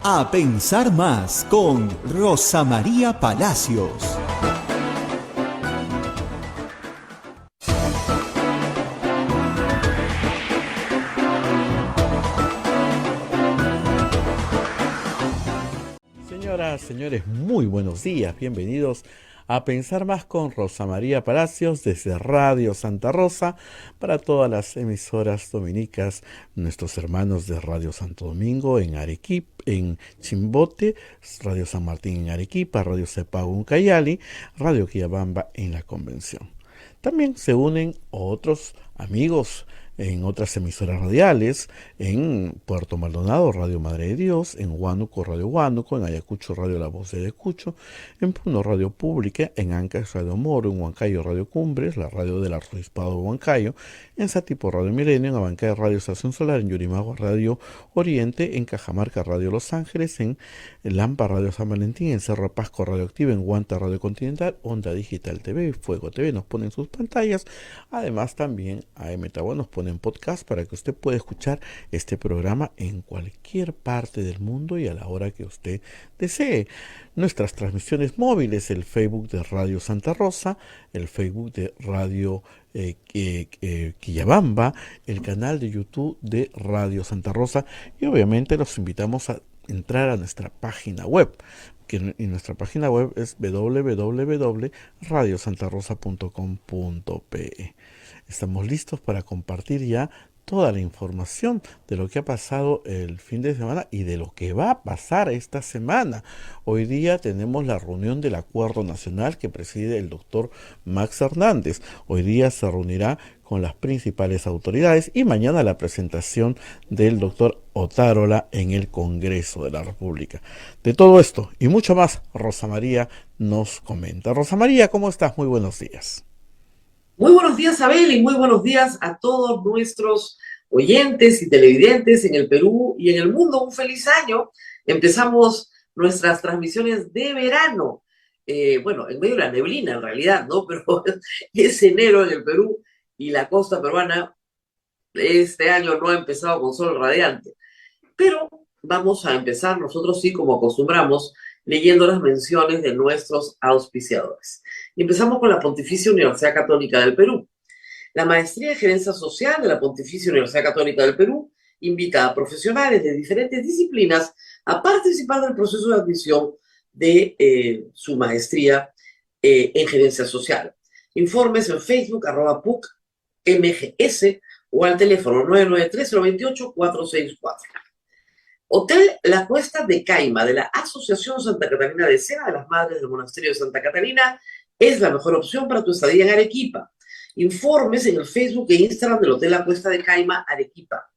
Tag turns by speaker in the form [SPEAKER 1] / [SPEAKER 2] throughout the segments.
[SPEAKER 1] A pensar más con Rosa María Palacios.
[SPEAKER 2] Señoras, señores, muy buenos días. Bienvenidos a Pensar Más con Rosa María Palacios desde Radio Santa Rosa para todas las emisoras dominicas, nuestros hermanos de Radio Santo Domingo en Arequipa, en Chimbote, Radio San Martín en Arequipa, Radio Cepago en Cayali, Radio Quillabamba en la Convención. También se unen otros amigos en otras emisoras radiales, en Puerto Maldonado, Radio Madre de Dios, en Huánuco, Radio Huánuco, en Ayacucho, Radio La Voz de Ayacucho, en Puno, Radio Pública, en Ancash, Radio Moro, en Huancayo, Radio Cumbres, la radio del Arzobispado de Huancayo, en Satipo, Radio Milenio, en Abancay, Radio Estación Solar, en Yurimaguas, Radio Oriente, en Cajamarca, Radio Los Ángeles, en Lampa, Radio San Valentín, en Cerro Pasco, Radio Activa, en Huanta, Radio Continental, Onda Digital TV, Fuego TV, nos ponen sus pantallas. Además también AM Tabó nos pone en podcast para que usted pueda escuchar este programa en cualquier parte del mundo y a la hora que usted desee. Nuestras transmisiones móviles, el Facebook de Radio Santa Rosa, el Facebook de Radio Quillabamba, el canal de YouTube de Radio Santa Rosa y obviamente los invitamos a entrar a nuestra página web. Y nuestra página web es www.radiosantarosa.com.pe. Estamos listos para compartir ya toda la información de lo que ha pasado el fin de semana y de lo que va a pasar esta semana. Hoy día tenemos la reunión del Acuerdo Nacional que preside el doctor Max Hernández. Hoy día se reunirá con las principales autoridades y mañana la presentación del doctor Otárola en el Congreso de la República. De todo esto y mucho más, Rosa María nos comenta. Rosa María, ¿cómo estás? Muy buenos días.
[SPEAKER 3] Muy buenos días, Abel, y muy buenos días a todos nuestros oyentes y televidentes en el Perú y en el mundo. Un feliz año. Empezamos nuestras transmisiones de verano. Bueno, en medio de la neblina en realidad, ¿no? Pero es enero en el Perú y la costa peruana este año no ha empezado con sol radiante. Pero vamos a empezar nosotros sí, como acostumbramos, leyendo las menciones de nuestros auspiciadores. Y empezamos con la Pontificia Universidad Católica del Perú. La Maestría de Gerencia Social de la Pontificia Universidad Católica del Perú invita a profesionales de diferentes disciplinas a participar del proceso de admisión de su maestría en Gerencia Social. Informes en Facebook, @PUCMGS o al teléfono 993-028-464. Hotel La Cuesta de Caima, de la Asociación Santa Catalina de Sena de las Madres del Monasterio de Santa Catalina, es la mejor opción para tu estadía en Arequipa. Informes en el Facebook e Instagram del Hotel La Cuesta de Caima, Arequipa.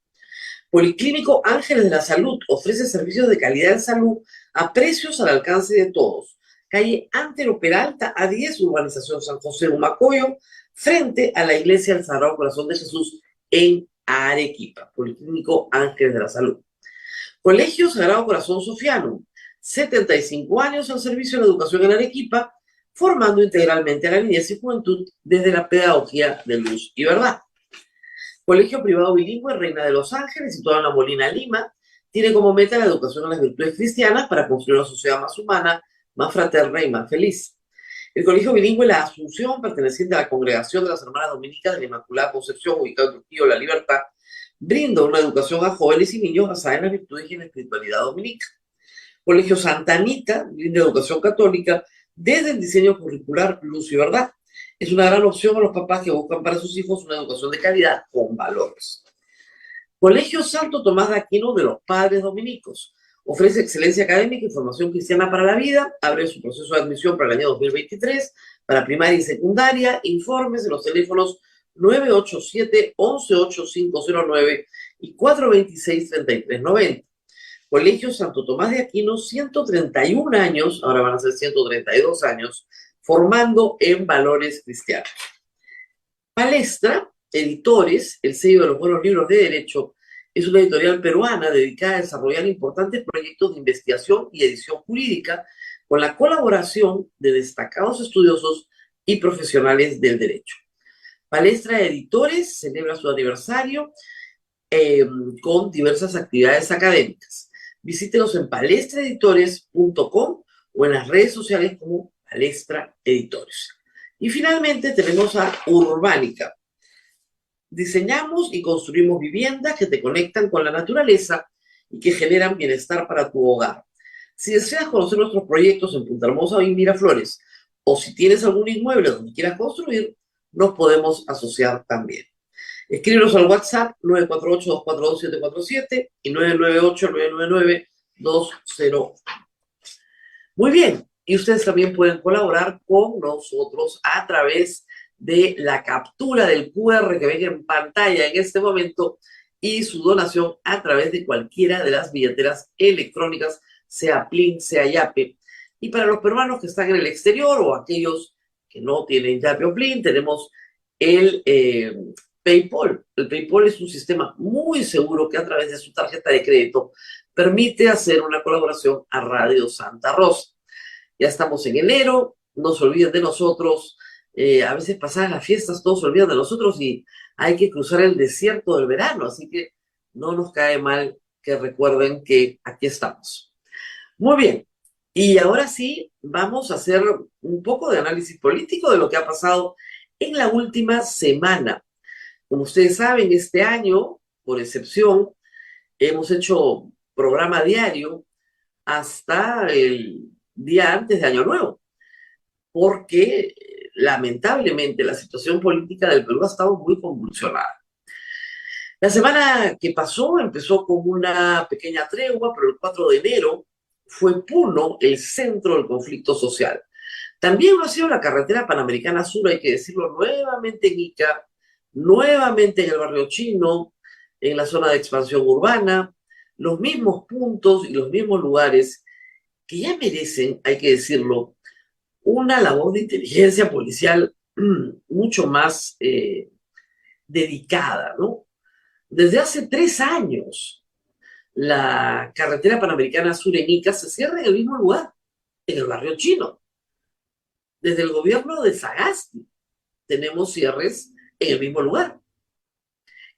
[SPEAKER 3] Policlínico Ángeles de la Salud ofrece servicios de calidad en salud a precios al alcance de todos. Calle Antero Peralta, A10, Urbanización San José Humacoyo, frente a la Iglesia del Sagrado Corazón de Jesús en Arequipa. Policlínico Ángeles de la Salud. Colegio Sagrado Corazón Sofiano, 75 años al servicio de la educación en Arequipa, formando integralmente a la niñez y juventud desde la pedagogía de luz y verdad. Colegio Privado Bilingüe Reina de los Ángeles, situado en La Molina, Lima, tiene como meta la educación en las virtudes cristianas para construir una sociedad más humana, más fraterna y más feliz. El Colegio Bilingüe La Asunción, perteneciente a la Congregación de las Hermanas Dominicas de la Inmaculada Concepción, ubicado en Trujillo, La Libertad, brinda una educación a jóvenes y niños basada en las virtudes y en la espiritualidad dominica. Colegio Santa Anita brinda educación católica desde el diseño curricular Luz y Verdad. Es una gran opción a los papás que buscan para sus hijos una educación de calidad con valores. Colegio Santo Tomás de Aquino de los Padres Dominicos. Ofrece excelencia académica y formación cristiana para la vida. Abre su proceso de admisión para el año 2023 para primaria y secundaria. Informes en los teléfonos 987-118509 y 426-3390. Colegio Santo Tomás de Aquino, 131 años, ahora van a ser 132 años, formando en valores cristianos. Palestra, Editores, el sello de los buenos libros de derecho, es una editorial peruana dedicada a desarrollar importantes proyectos de investigación y edición jurídica con la colaboración de destacados estudiosos y profesionales del derecho. Palestra Editores celebra su aniversario con diversas actividades académicas. Visítelos en palestraeditores.com o en las redes sociales como Palestra Editores. Y finalmente tenemos a Urbánica. Diseñamos y construimos viviendas que te conectan con la naturaleza y que generan bienestar para tu hogar. Si deseas conocer nuestros proyectos en Punta Hermosa o en Miraflores, o si tienes algún inmueble donde quieras construir, nos podemos asociar también. Escríbenos al WhatsApp 948-242-747 y 998-999-201. Muy bien, y ustedes también pueden colaborar con nosotros a través de la captura del QR que ven en pantalla en este momento y su donación a través de cualquiera de las billeteras electrónicas, sea Plin, sea Yape. Y para los peruanos que están en el exterior o aquellos que no tienen Yape o Plin, tenemos el PayPal. El PayPal es un sistema muy seguro que a través de su tarjeta de crédito permite hacer una colaboración a Radio Santa Rosa. Ya estamos en enero, no se olviden de nosotros. A veces pasadas las fiestas todos se olvidan de nosotros y hay que cruzar el desierto del verano, así que no nos cae mal que recuerden que aquí estamos. Muy bien, y ahora sí vamos a hacer un poco de análisis político de lo que ha pasado en la última semana. Como ustedes saben, este año, por excepción, hemos hecho programa diario hasta el día antes de Año Nuevo, porque lamentablemente la situación política del Perú ha estado muy convulsionada. La semana que pasó empezó con una pequeña tregua, pero el 4 de enero fue Puno el centro del conflicto social. También lo ha sido la carretera Panamericana Sur, hay que decirlo, nuevamente en Ica, nuevamente en el barrio chino, en la zona de expansión urbana, los mismos puntos y los mismos lugares que ya merecen, hay que decirlo, una labor de inteligencia policial mucho más dedicada, ¿no? Desde hace 3 años, la carretera Panamericana Sur en Ica se cierra en el mismo lugar, en el barrio chino. Desde el gobierno de Sagasti tenemos cierres en el mismo lugar.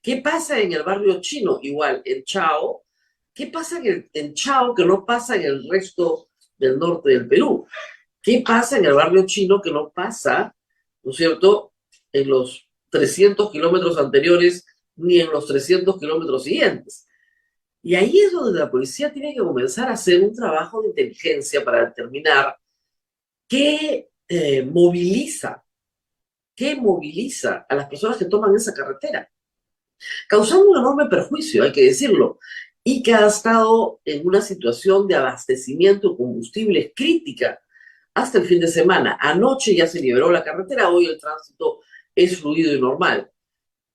[SPEAKER 3] ¿Qué pasa en el barrio chino? Igual, en Chao. ¿Qué pasa en Chao que no pasa en el resto del norte del Perú? ¿Qué pasa en el barrio chino que no pasa, ¿no es cierto?, en los 300 kilómetros anteriores ni en los 300 kilómetros siguientes? Y ahí es donde la policía tiene que comenzar a hacer un trabajo de inteligencia para determinar qué moviliza a las personas que toman esa carretera, causando un enorme perjuicio, hay que decirlo, y que ha estado en una situación de abastecimiento de combustibles crítica hasta el fin de semana. Anoche ya se liberó la carretera, hoy el tránsito es fluido y normal,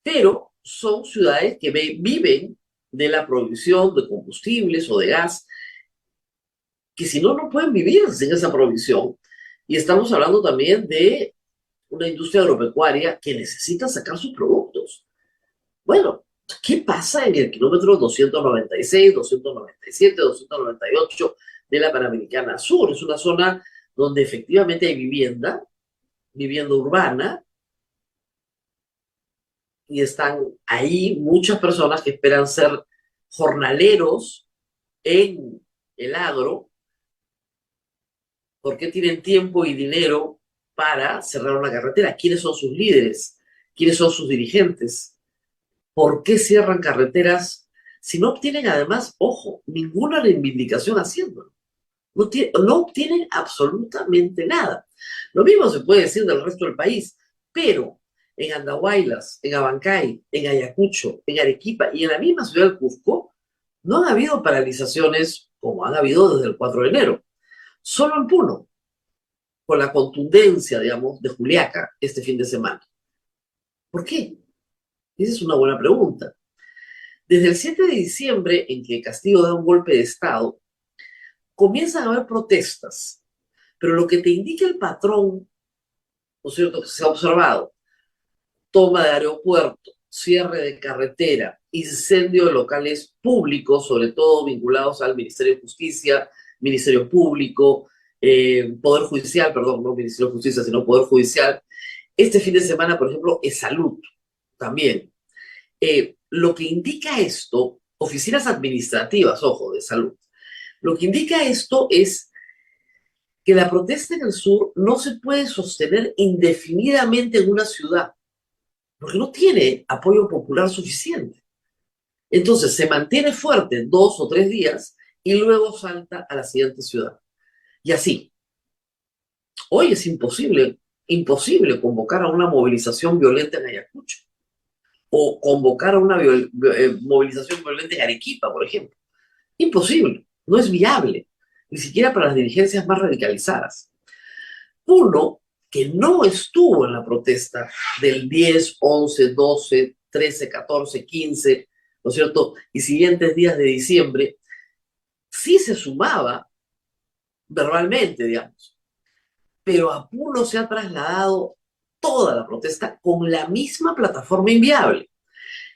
[SPEAKER 3] pero son ciudades que viven de la provisión de combustibles o de gas, que si no, no pueden vivir sin esa provisión. Y estamos hablando también de una industria agropecuaria que necesita sacar sus productos. Bueno, ¿qué pasa en el kilómetro 296, 297, 298 de la Panamericana Sur? Es una zona donde efectivamente hay vivienda urbana, y están ahí muchas personas que esperan ser jornaleros en el agro, porque tienen tiempo y dinero para cerrar una carretera. ¿Quiénes son sus líderes? ¿Quiénes son sus dirigentes? ¿Por qué cierran carreteras si no obtienen además, ojo, ninguna reivindicación haciéndolo? No obtienen absolutamente nada. Lo mismo se puede decir del resto del país, pero en Andahuaylas, en Abancay, en Ayacucho, en Arequipa y en la misma ciudad del Cusco, no han habido paralizaciones como han habido desde el 4 de enero. Solo en Puno, con la contundencia, digamos, de Juliaca este fin de semana. ¿Por qué? Esa es una buena pregunta. Desde el 7 de diciembre, en que Castillo da un golpe de Estado, comienzan a haber protestas, pero lo que te indica el patrón, ¿no es cierto?, que se ha observado: toma de aeropuerto, cierre de carretera, incendio de locales públicos, sobre todo vinculados al Ministerio de Justicia, Ministerio Público, Poder Judicial, perdón, no Ministerio de Justicia, sino Poder Judicial. Este fin de semana, por ejemplo, es salud también. Lo que indica esto, oficinas administrativas, ojo, de salud, Lo que indica esto es que la protesta en el sur no se puede sostener indefinidamente en una ciudad, porque no tiene apoyo popular suficiente. Entonces se mantiene fuerte 2 o 3 días y luego salta a la siguiente ciudad. Y así. Hoy es imposible convocar a una movilización violenta en Ayacucho o convocar a una movilización violenta en Arequipa, por ejemplo. Imposible, no es viable, ni siquiera para las dirigencias más radicalizadas. Uno que no estuvo en la protesta del 10, 11, 12, 13, 14, 15, ¿no es cierto? Y siguientes días de diciembre, sí se sumaba verbalmente, digamos, pero a Puno se ha trasladado toda la protesta con la misma plataforma inviable,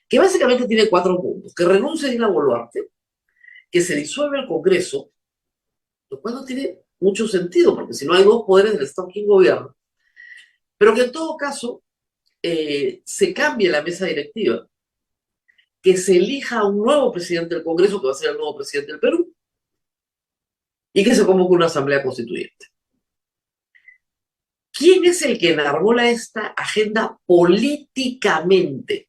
[SPEAKER 3] que básicamente tiene 4 puntos: que renuncie Dina Boluarte, que se disuelve el Congreso, lo cual no tiene mucho sentido, porque si no hay 2 poderes del Estado, ¿quién gobierna? Pero que en todo caso se cambie la mesa directiva, que se elija un nuevo presidente del Congreso, que va a ser el nuevo presidente del Perú, y que se convoque una asamblea constituyente. ¿Quién es el que enarbola esta agenda políticamente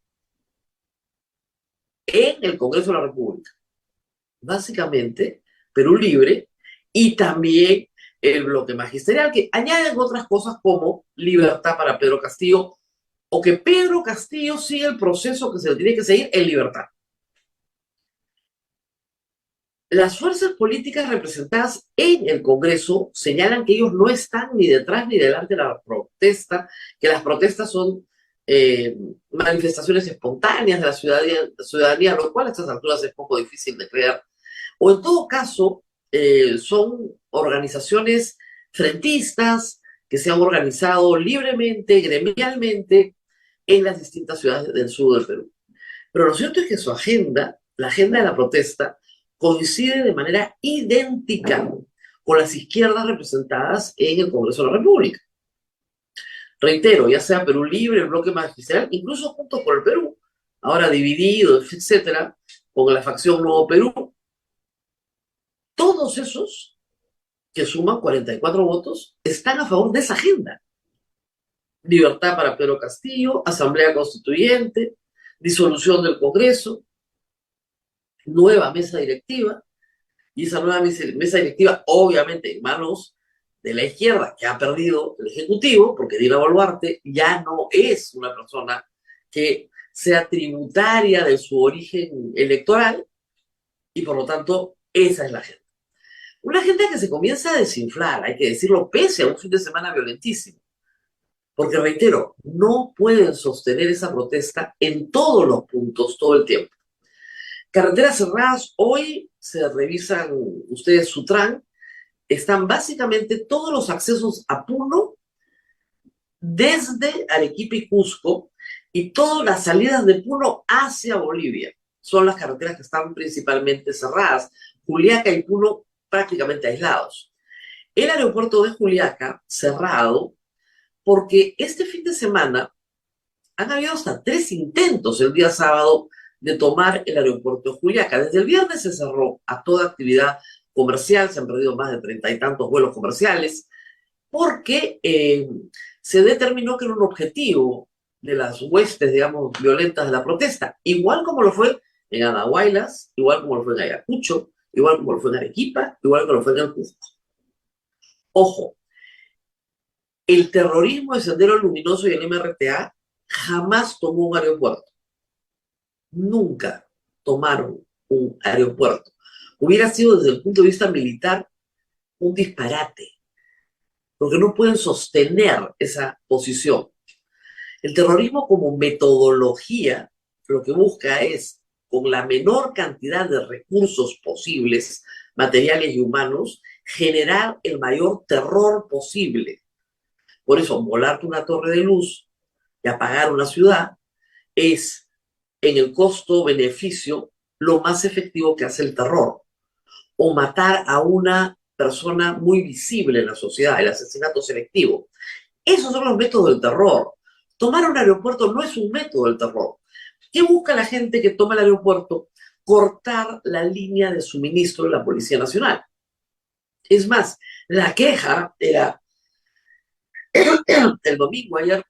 [SPEAKER 3] en el Congreso de la República? Básicamente, Perú Libre y también el bloque magisterial, que añaden otras cosas como libertad para Pedro Castillo, o que Pedro Castillo siga el proceso que se le tiene que seguir en libertad. Las fuerzas políticas representadas en el Congreso señalan que ellos no están ni detrás ni delante de la protesta, que las protestas son manifestaciones espontáneas de la ciudadanía, lo cual a estas alturas es poco difícil de creer, o en todo caso son organizaciones frentistas que se han organizado libremente, gremialmente, en las distintas ciudades del sur del Perú. Pero lo cierto es que su agenda, la agenda de la protesta, coincide de manera idéntica con las izquierdas representadas en el Congreso de la República. Reitero, ya sea Perú Libre, el bloque magisterial, incluso Juntos por el Perú, ahora dividido, etcétera, con la facción Nuevo Perú, todos esos que suman 44 votos están a favor de esa agenda. Libertad para Pedro Castillo, asamblea constituyente, disolución del Congreso, nueva mesa directiva, y esa nueva mesa directiva, obviamente, en manos de la izquierda, que ha perdido el Ejecutivo, porque Dina Boluarte ya no es una persona que sea tributaria de su origen electoral, y por lo tanto, esa es la agenda. Una agenda que se comienza a desinflar, hay que decirlo, pese a un fin de semana violentísimo. Porque, reitero, no pueden sostener esa protesta en todos los puntos, todo el tiempo. Carreteras cerradas, hoy se revisan ustedes Sutran, están básicamente todos los accesos a Puno desde Arequipa y Cusco, y todas las salidas de Puno hacia Bolivia. Son las carreteras que están principalmente cerradas. Juliaca y Puno prácticamente aislados. El aeropuerto de Juliaca cerrado porque este fin de semana han habido hasta 3 intentos el día sábado de tomar el aeropuerto de Juliaca. Desde el viernes se cerró a toda actividad comercial, se han perdido más de 30 y tantos vuelos comerciales, porque se determinó que era un objetivo de las huestes, digamos, violentas de la protesta, igual como lo fue en Andahuaylas, igual como lo fue en Ayacucho, igual como lo fue en Arequipa, igual como lo fue en el Cusco. Ojo, el terrorismo de Sendero Luminoso y el MRTA jamás tomó un aeropuerto. Nunca tomaron un aeropuerto. Hubiera sido desde el punto de vista militar un disparate, porque no pueden sostener esa posición. El terrorismo como metodología lo que busca es, con la menor cantidad de recursos posibles, materiales y humanos, generar el mayor terror posible. Por eso, volarte una torre de luz y apagar una ciudad es, en el costo-beneficio, lo más efectivo que hace el terror. O matar a una persona muy visible en la sociedad, el asesinato selectivo. Esos son los métodos del terror. Tomar un aeropuerto no es un método del terror. ¿Qué busca la gente que toma el aeropuerto? Cortar la línea de suministro de la Policía Nacional. Es más, la queja era el domingo ayer,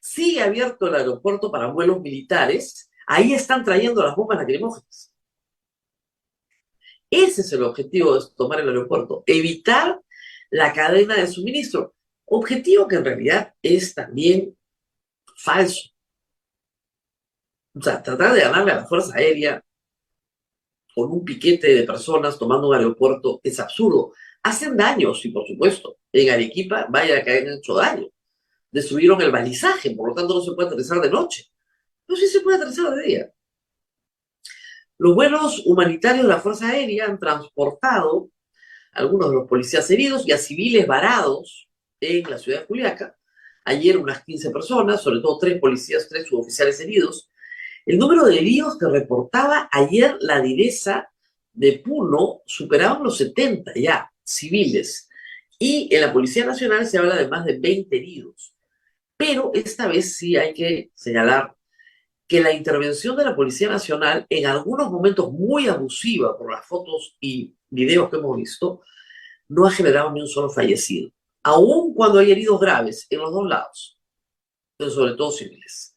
[SPEAKER 3] sigue abierto el aeropuerto para vuelos militares, ahí están trayendo las bombas lacrimógenas. Ese es el objetivo de tomar el aeropuerto, evitar la cadena de suministro. Objetivo que en realidad es también falso. O sea, tratar de ganarle a la Fuerza Aérea con un piquete de personas tomando un aeropuerto es absurdo. Hacen daño, sí, por supuesto. En Arequipa, vaya que hayan hecho daño. Destruyeron el balizaje, por lo tanto no se puede aterrizar de noche. Pero sí se puede aterrizar de día. Los vuelos humanitarios de la Fuerza Aérea han transportado a algunos de los policías heridos y a civiles varados en la ciudad de Juliaca. Ayer unas 15 personas, sobre todo 3 policías, 3 suboficiales heridos. El número de heridos que reportaba ayer la direza de Puno superaban los 70 ya, civiles. Y en la Policía Nacional se habla de más de 20 heridos. Pero esta vez sí hay que señalar que la intervención de la Policía Nacional, en algunos momentos muy abusiva por las fotos y videos que hemos visto, no ha generado ni un solo fallecido. Aun cuando hay heridos graves en los dos lados, pero sobre todo civiles.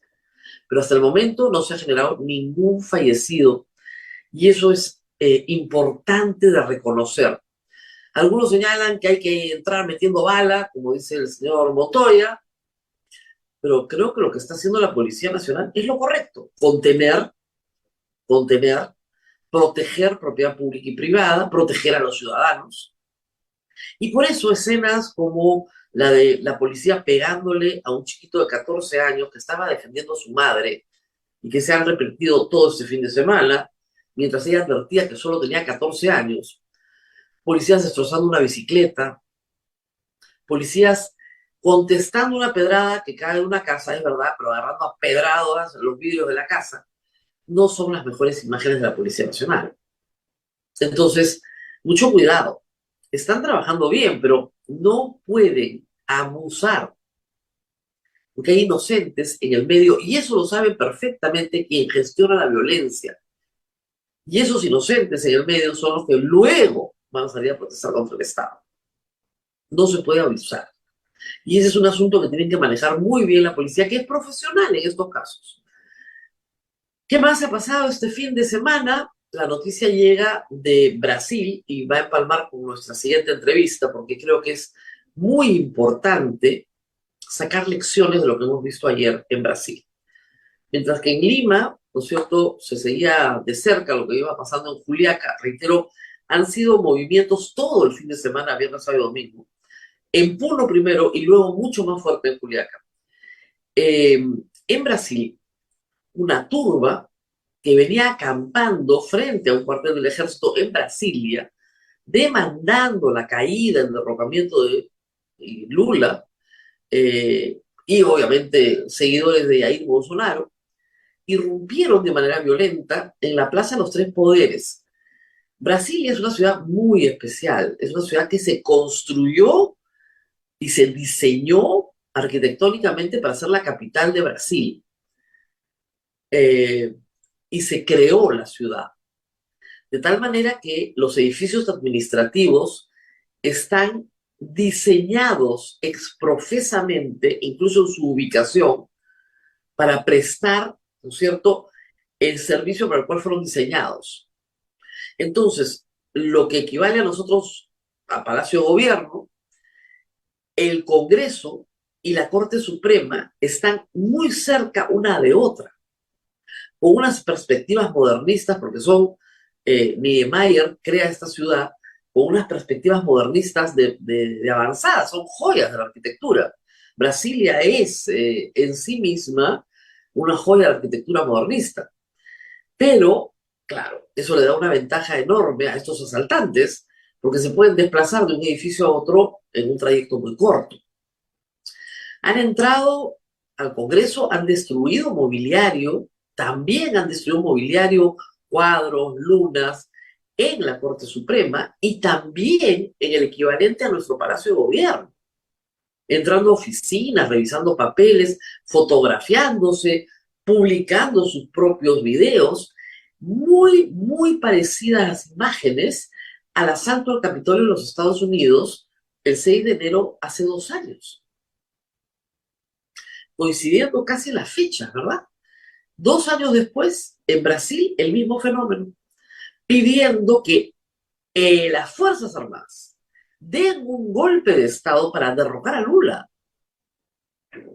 [SPEAKER 3] Pero hasta el momento no se ha generado ningún fallecido y eso es importante de reconocer. Algunos señalan que hay que entrar metiendo bala, como dice el señor Montoya, pero creo que lo que está haciendo la Policía Nacional es lo correcto. Contener, proteger propiedad pública y privada, proteger a los ciudadanos. Y por eso escenas como la de la policía pegándole a un chiquito de 14 años que estaba defendiendo a su madre y que se han repetido todo este fin de semana, mientras ella advertía que solo tenía 14 años, policías destrozando una bicicleta, policías contestando una pedrada que cae de una casa, es verdad, pero agarrando a pedradas los vidrios de la casa, no son las mejores imágenes de la Policía Nacional. Entonces, mucho cuidado. Están trabajando bien, pero no pueden abusar, porque hay inocentes en el medio, y eso lo sabe perfectamente quien gestiona la violencia. Y esos inocentes en el medio son los que luego van a salir a protestar contra el Estado. No se puede abusar. Y ese es un asunto que tienen que manejar muy bien la policía, que es profesional en estos casos. ¿Qué más ha pasado este fin de semana? La noticia llega de Brasil y va a empalmar con nuestra siguiente entrevista, porque creo que es muy importante sacar lecciones de lo que hemos visto ayer en Brasil. Mientras que en Lima, ¿no es cierto?, se seguía de cerca lo que iba pasando en Juliaca. Reitero, han sido movimientos todo el fin de semana, viernes, sábado y domingo. En Puno primero y luego mucho más fuerte en Juliaca. En Brasil, una turba que venía acampando frente a un cuartel del ejército en Brasilia, demandando la caída, el derrocamiento de Lula, y obviamente seguidores de Jair Bolsonaro, irrumpieron de manera violenta en la Plaza de los Tres Poderes. Brasilia es una ciudad muy especial, es una ciudad que se construyó y se diseñó arquitectónicamente para ser la capital de Brasil. Y se creó la ciudad. De tal manera que los edificios administrativos están diseñados exprofesamente, incluso en su ubicación, para prestar, ¿no es cierto?, el servicio para el cual fueron diseñados. Entonces, lo que equivale a nosotros, a Palacio de Gobierno, el Congreso y la Corte Suprema están muy cerca una de otra, con unas perspectivas modernistas, porque Niemeyer crea esta ciudad con unas perspectivas modernistas de avanzada, son joyas de la arquitectura. Brasilia es en sí misma una joya de la arquitectura modernista. Pero, claro, eso le da una ventaja enorme a estos asaltantes, porque se pueden desplazar de un edificio a otro en un trayecto muy corto. Han entrado al Congreso, han destruido mobiliario, también han destruido mobiliario, cuadros, lunas, en la Corte Suprema y también en el equivalente a nuestro Palacio de Gobierno, entrando a oficinas, revisando papeles, fotografiándose, publicando sus propios videos, muy, muy parecidas las imágenes al asalto al Capitolio de los Estados Unidos el 6 de enero hace 2 años, coincidiendo casi la fecha, ¿verdad? 2 años después, en Brasil, el mismo fenómeno, pidiendo que las Fuerzas Armadas den un golpe de Estado para derrocar a Lula.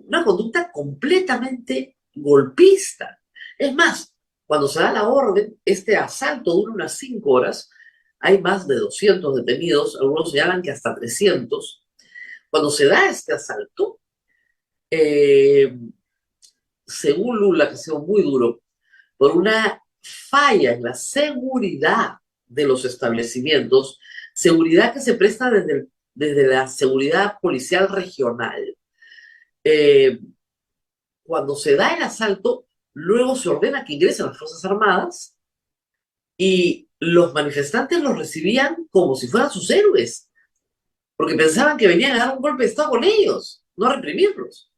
[SPEAKER 3] Una conducta completamente golpista. Es más, cuando se da la orden, este asalto dura unas 5 horas, hay más de 200 detenidos, algunos señalan que hasta 300. Cuando se da este asalto, eh, según Lula, que ha sido muy duro, por una falla en la seguridad de los establecimientos, seguridad que se presta desde la seguridad policial regional. Eh, Cuando se da el asalto, luego se ordena que ingresen las Fuerzas Armadas y los manifestantes los recibían como si fueran sus héroes, porque pensaban que venían a dar un golpe de Estado con ellos, no a reprimirlos.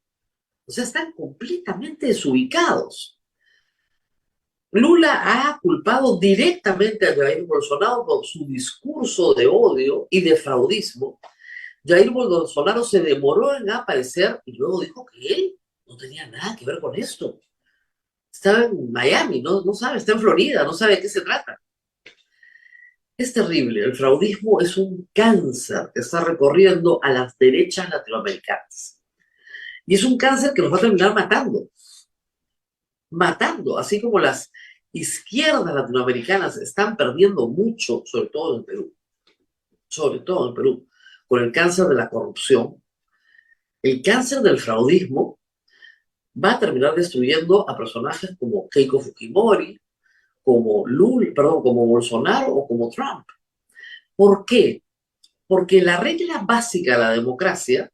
[SPEAKER 3] O sea, están completamente desubicados. Lula ha culpado directamente a Jair Bolsonaro por su discurso de odio y de fraudismo. Jair Bolsonaro se demoró en aparecer y luego dijo que él no tenía nada que ver con esto. Está en Miami, no sabe, está en Florida, no sabe de qué se trata. Es terrible, el fraudismo es un cáncer que está recorriendo a las derechas latinoamericanas. Y es un cáncer que nos va a terminar matando, así como las izquierdas latinoamericanas están perdiendo mucho, sobre todo en Perú, con el cáncer de la corrupción. El cáncer del fraudismo va a terminar destruyendo a personajes como Keiko Fujimori, como como Bolsonaro o como Trump. ¿Por qué? Porque la regla básica de la democracia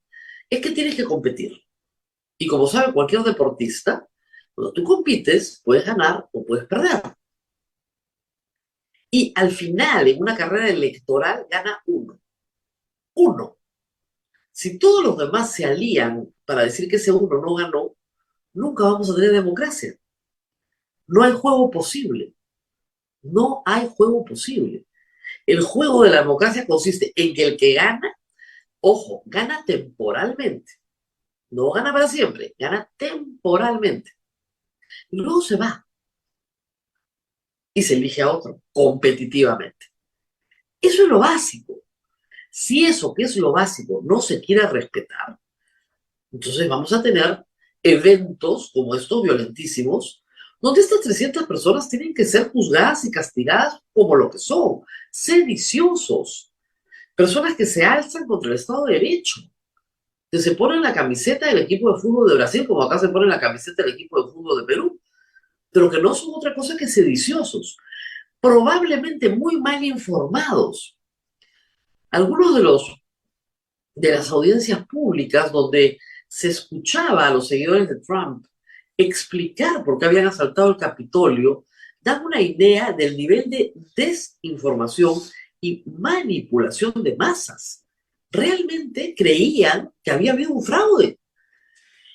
[SPEAKER 3] es que tienes que competir. Y como sabe cualquier deportista, cuando tú compites, puedes ganar o puedes perder. Y al final, en una carrera electoral, gana uno. Uno. Si todos los demás se alían para decir que ese uno no ganó, nunca vamos a tener democracia. No hay juego posible. No hay juego posible. El juego de la democracia consiste en que el que gana, ojo, gana temporalmente. No gana para siempre, gana temporalmente. Y luego se va y se elige a otro competitivamente. Eso es lo básico. Si eso que es lo básico no se quiere respetar, entonces vamos a tener eventos como estos violentísimos, donde estas 300 personas tienen que ser juzgadas y castigadas como lo que son, sediciosos, personas que se alzan contra el Estado de Derecho, que se ponen la camiseta del equipo de fútbol de Brasil, como acá se pone la camiseta del equipo de fútbol de Perú, pero que no son otra cosa que sediciosos, probablemente muy mal informados. Algunos de las audiencias públicas donde se escuchaba a los seguidores de Trump explicar por qué habían asaltado el Capitolio, dan una idea del nivel de desinformación y manipulación de masas. Realmente creían que había habido un fraude.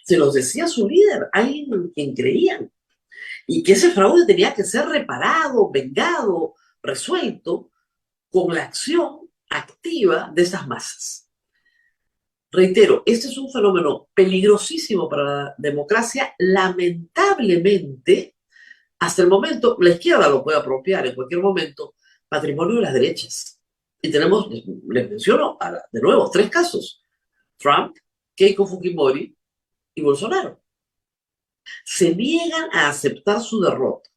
[SPEAKER 3] Se los decía su líder, alguien en quien creían, y que ese fraude tenía que ser reparado, vengado, resuelto con la acción activa de esas masas. Reitero, este es un fenómeno peligrosísimo para la democracia. Lamentablemente, hasta el momento, la izquierda lo puede apropiar en cualquier momento, patrimonio de las derechas. Y tenemos, les menciono de nuevo, 3 casos: Trump, Keiko Fujimori y Bolsonaro. Se niegan a aceptar su derrota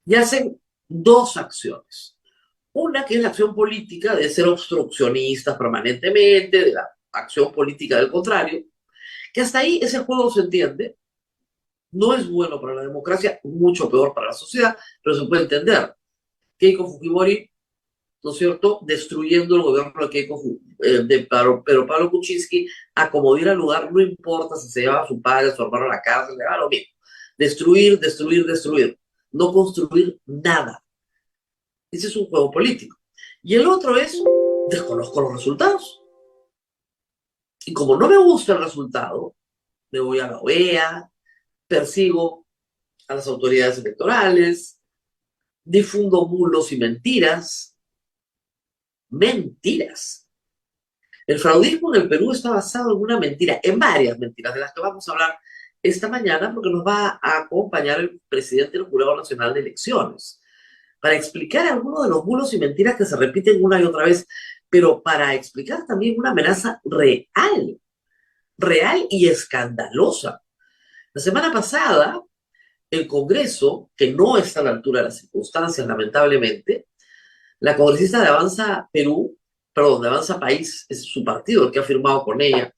[SPEAKER 3] y hacen 2 acciones. Una que es la acción política de ser obstruccionistas permanentemente, de la acción política del contrario, que hasta ahí ese juego se entiende, no es bueno para la democracia, mucho peor para la sociedad, pero se puede entender. Keiko Fujimori, ¿no es cierto?, destruyendo el gobierno de pero Pablo Kuczynski, a como diera lugar, no importa si se llevaba a su padre, a su hermano a la cárcel, le da lo mismo. Destruir, destruir, destruir. No construir nada. Ese es un juego político. Y el otro es, desconozco los resultados. Y como no me gusta el resultado, me voy a la OEA, persigo a las autoridades electorales, difundo bulos y mentiras, mentiras. El fraudismo en el Perú está basado en una mentira, en varias mentiras, de las que vamos a hablar esta mañana, porque nos va a acompañar el presidente del Jurado Nacional de Elecciones, para explicar algunos de los bulos y mentiras que se repiten una y otra vez, pero para explicar también una amenaza real, real y escandalosa. La semana pasada, el Congreso, que no está a la altura de las circunstancias, lamentablemente, la congresista de Avanza Perú, perdón, de Avanza País, es su partido el que ha firmado con ella,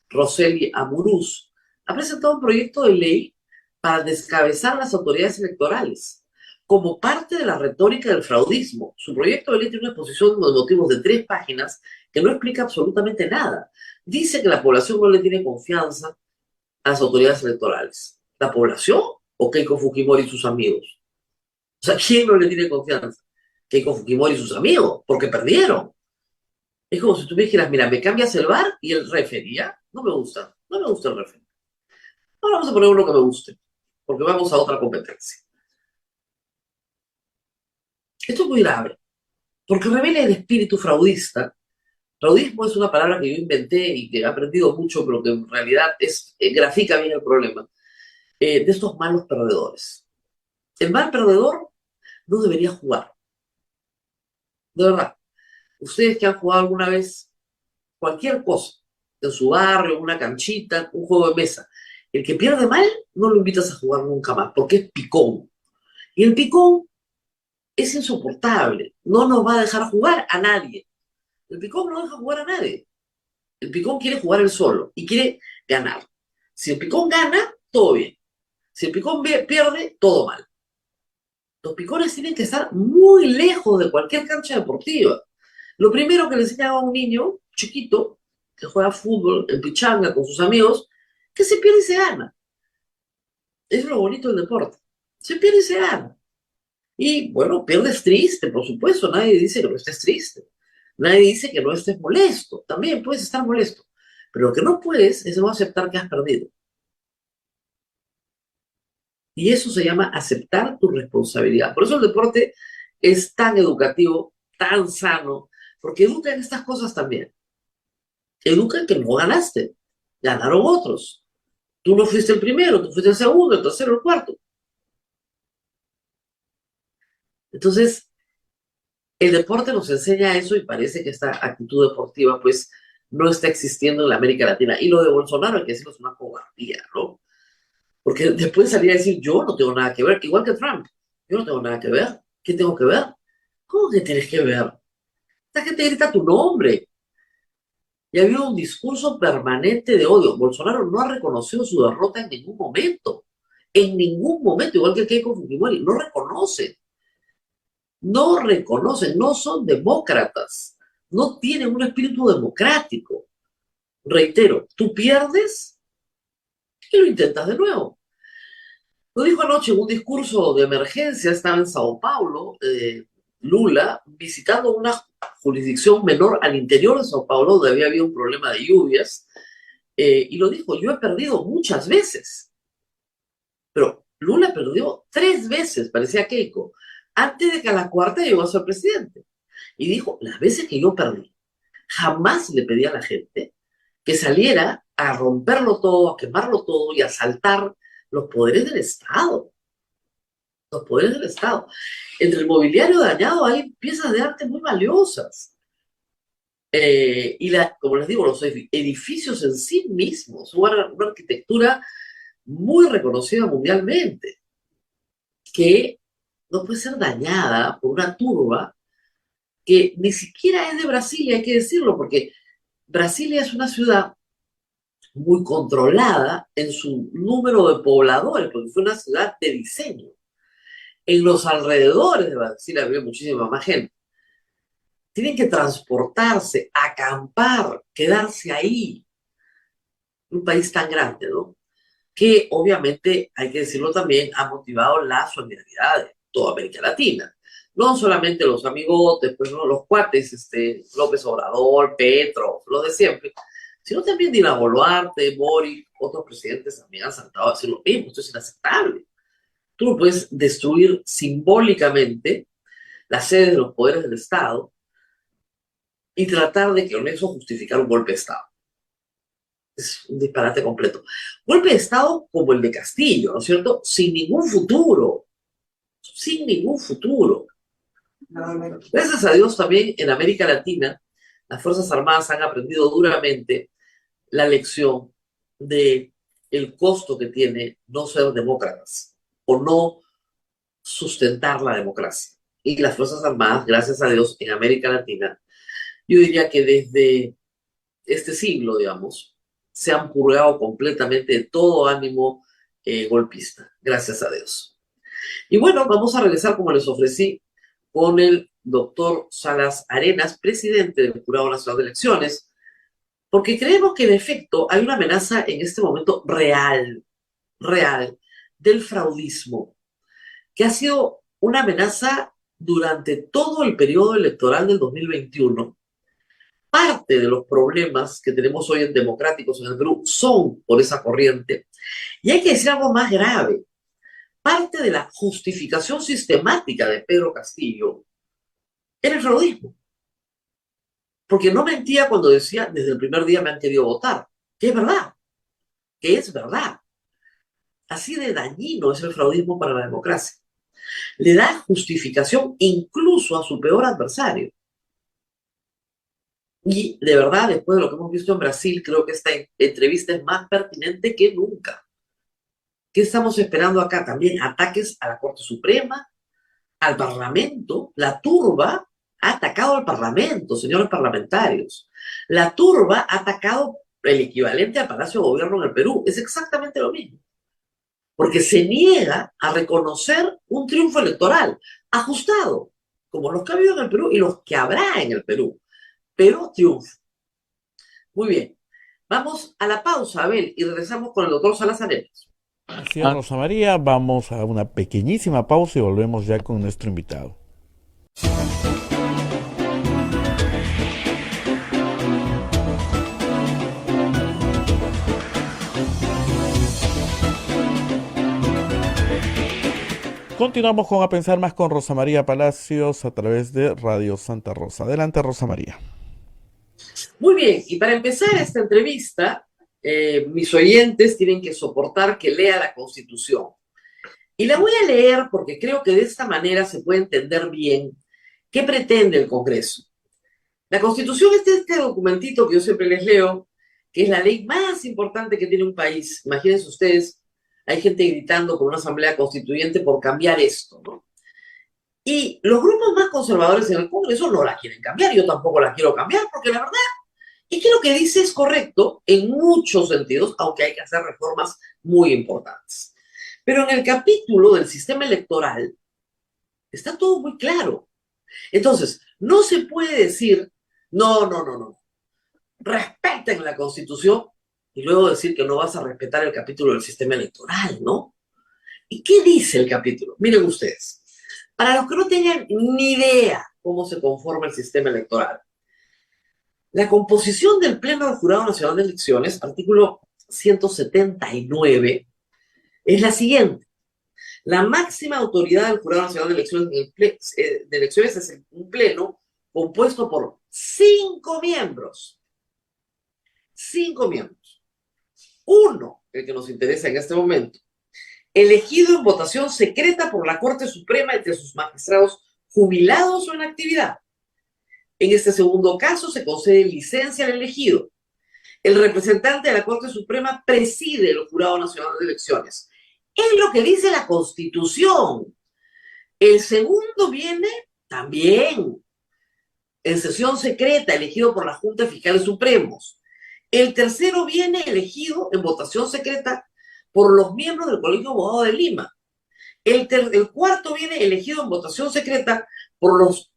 [SPEAKER 3] Roseli Amurús, ha presentado un proyecto de ley para descabezar las autoridades electorales como parte de la retórica del fraudismo. Su proyecto de ley tiene una exposición de motivos de 3 páginas que no explica absolutamente nada. Dice que la población no le tiene confianza a las autoridades electorales. ¿La población o Keiko Fujimori y sus amigos? O sea, ¿quién no le tiene confianza? Keiko Fujimori y sus amigos, porque perdieron. Es como si tú me dijeras, mira, me cambias el VAR y el referee, ¿ya? No me gusta, no me gusta el referee. Ahora vamos a poner uno que me guste, porque vamos a otra competencia. Esto es muy grave, porque revela el espíritu fraudista. Fraudismo es una palabra que yo inventé y que he aprendido mucho, pero que en realidad grafica bien el problema, de estos malos perdedores. El mal perdedor no debería jugar. De verdad. Ustedes que han jugado alguna vez cualquier cosa, en su barrio, una canchita, un juego de mesa, el que pierde mal, no lo invitas a jugar nunca más, porque es picón. Y el picón es insoportable, no nos va a dejar jugar a nadie. El picón no deja jugar a nadie. El picón quiere jugar él solo y quiere ganar. Si el picón gana, todo bien. Si el picón pierde, todo mal. Los picones tienen que estar muy lejos de cualquier cancha deportiva. Lo primero que le enseñan a un niño chiquito que juega fútbol en pichanga con sus amigos, que se pierde y se gana. Es lo bonito del deporte. Se pierde y se gana. Y bueno, pierdes triste, por supuesto. Nadie dice que no estés triste. Nadie dice que no estés molesto. También puedes estar molesto. Pero lo que no puedes es no aceptar que has perdido. Y eso se llama aceptar tu responsabilidad. Por eso el deporte es tan educativo, tan sano, porque educa en estas cosas también. Educa en que no ganaste, ganaron otros. Tú no fuiste el primero, tú fuiste el segundo, el tercero, el cuarto. Entonces, el deporte nos enseña eso y parece que esta actitud deportiva, pues, no está existiendo en la América Latina. Y lo de Bolsonaro, hay que decirlo, es una cobardía, ¿no? Porque después salía a decir, yo no tengo nada que ver, igual que Trump, yo no tengo nada que ver. ¿Qué tengo que ver? ¿Cómo que tienes que ver? Esta gente grita tu nombre. Y ha habido un discurso permanente de odio. Bolsonaro no ha reconocido su derrota en ningún momento. En ningún momento, igual que Keiko Fujimori, no reconoce. No reconocen, no son demócratas. No tienen un espíritu democrático. Reitero, tú pierdes y lo intentas de nuevo. Lo dijo anoche en un discurso de emergencia, estaba en Sao Paulo, Lula, visitando una jurisdicción menor al interior de Sao Paulo, donde había habido un problema de lluvias, y lo dijo, yo he perdido muchas veces, pero Lula perdió 3 veces, parecía Keiko, antes de que a la cuarta llegó a ser presidente. Y dijo, las veces que yo perdí, jamás le pedí a la gente que saliera a romperlo todo, a quemarlo todo y a asaltar los poderes del Estado. Los poderes del Estado. Entre el mobiliario dañado hay piezas de arte muy valiosas. Como les digo, los edificios en sí mismos, una arquitectura muy reconocida mundialmente, que no puede ser dañada por una turba que ni siquiera es de Brasilia, hay que decirlo, porque Brasilia es una ciudad muy controlada en su número de pobladores, porque fue una ciudad de diseño. En los alrededores de Brasilia había muchísima más gente. Tienen que transportarse, acampar, quedarse ahí. Un país tan grande, ¿no? Que obviamente, hay que decirlo también, ha motivado la solidaridad de toda América Latina. No solamente los amigotes, pues no, los cuates, López Obrador, Petro, los de siempre, sino también Dina Boluarte, Boric, otros presidentes también han saltado a decir lo mismo. Esto es inaceptable. Tú no puedes destruir simbólicamente las sedes de los poderes del Estado y tratar de que con eso justificar un golpe de Estado. Es un disparate completo. Golpe de Estado como el de Castillo, ¿no es cierto? Sin ningún futuro. Sin ningún futuro. Gracias a Dios también en América Latina las Fuerzas Armadas han aprendido duramente la lección de el costo que tiene no ser demócratas o no sustentar la democracia. Y las Fuerzas Armadas, gracias a Dios, en América Latina, yo diría que desde este siglo, digamos, se han purgado completamente de todo ánimo golpista, gracias a Dios. Y bueno, vamos a regresar, como les ofrecí, con el doctor Salas Arenas, presidente del Jurado Nacional de Elecciones, porque creemos que en efecto hay una amenaza en este momento real, del fraudismo, que ha sido una amenaza durante todo el periodo electoral del 2021. Parte de los problemas que tenemos hoy en democráticos en el Perú son por esa corriente. Y hay que decir algo más grave. Parte de la justificación sistemática de Pedro Castillo era el fraudismo. Porque no mentía cuando decía, desde el primer día me han querido votar. Que es verdad. Que es verdad. Así de dañino es el fraudismo para la democracia. Le da justificación incluso a su peor adversario. Y de verdad, después de lo que hemos visto en Brasil, creo que esta entrevista es más pertinente que nunca. ¿Qué estamos esperando acá? También ataques a la Corte Suprema, al Parlamento. La turba ha atacado al Parlamento, señores parlamentarios. La turba ha atacado el equivalente al Palacio de Gobierno en el Perú. Es exactamente lo mismo. Porque se niega a reconocer un triunfo electoral ajustado, como los que ha habido en el Perú y los que habrá en el Perú. Pero triunfo. Muy bien. Vamos a la pausa, Abel, y regresamos con el doctor Salas Arenas.
[SPEAKER 2] Así es, Rosa María, vamos a una pequeñísima pausa y volvemos ya con nuestro invitado. Continuamos con A Pensar Más con Rosa María Palacios a través de Radio Santa Rosa. Adelante, Rosa María.
[SPEAKER 3] Muy bien, y para empezar esta entrevista, mis oyentes tienen que soportar que lea la Constitución. Y la voy a leer porque creo que de esta manera se puede entender bien qué pretende el Congreso. La Constitución es este documentito que yo siempre les leo, que es la ley más importante que tiene un país. Imagínense ustedes, hay gente gritando con una asamblea constituyente por cambiar esto, ¿no? Y los grupos más conservadores en el Congreso no la quieren cambiar, yo tampoco la quiero cambiar, porque la verdad es que lo que dice es correcto en muchos sentidos, aunque hay que hacer reformas muy importantes. Pero en el capítulo del sistema electoral está todo muy claro. Entonces, no se puede decir, no, respeten la Constitución y luego decir que no vas a respetar el capítulo del sistema electoral, ¿no? ¿Y qué dice el capítulo? Miren ustedes, para los que no tengan ni idea cómo se conforma el sistema electoral, la composición del Pleno del Jurado Nacional de Elecciones, artículo 179, es la siguiente. La máxima autoridad del Jurado Nacional de Elecciones es un pleno compuesto por 5 miembros. 5 miembros. Uno, el que nos interesa en este momento, elegido en votación secreta por la Corte Suprema entre sus magistrados jubilados o en actividad. En este segundo caso se concede licencia al elegido. El representante de la Corte Suprema preside el Jurado Nacional de Elecciones. Es lo que dice la Constitución. El segundo viene también en sesión secreta, elegido por la Junta de Fiscales Supremos. El tercero viene elegido en votación secreta por los miembros del Colegio de Abogados de Lima. El cuarto viene elegido en votación secreta por los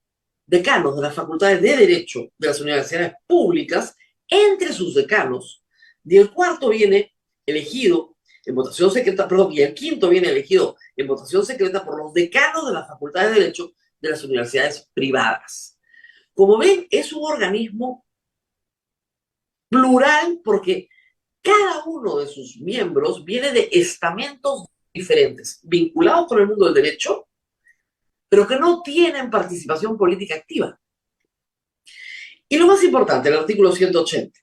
[SPEAKER 3] decanos de las facultades de Derecho de las universidades públicas, entre sus decanos, y el cuarto viene elegido en votación secreta, y el quinto viene elegido en votación secreta por los decanos de las facultades de Derecho de las universidades privadas. Como ven, es un organismo plural porque cada uno de sus miembros viene de estamentos diferentes, vinculados con el mundo del derecho, pero que no tienen participación política activa. Y lo más importante, el artículo 180.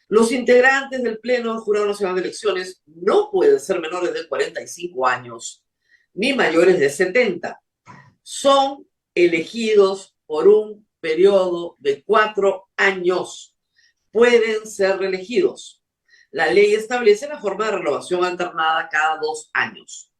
[SPEAKER 3] Los integrantes del Pleno del Jurado Nacional de Elecciones no pueden ser menores de 45 años ni mayores de 70. Son elegidos por un periodo de 4 años. Pueden ser reelegidos. La ley establece la forma de renovación alternada cada 2 años.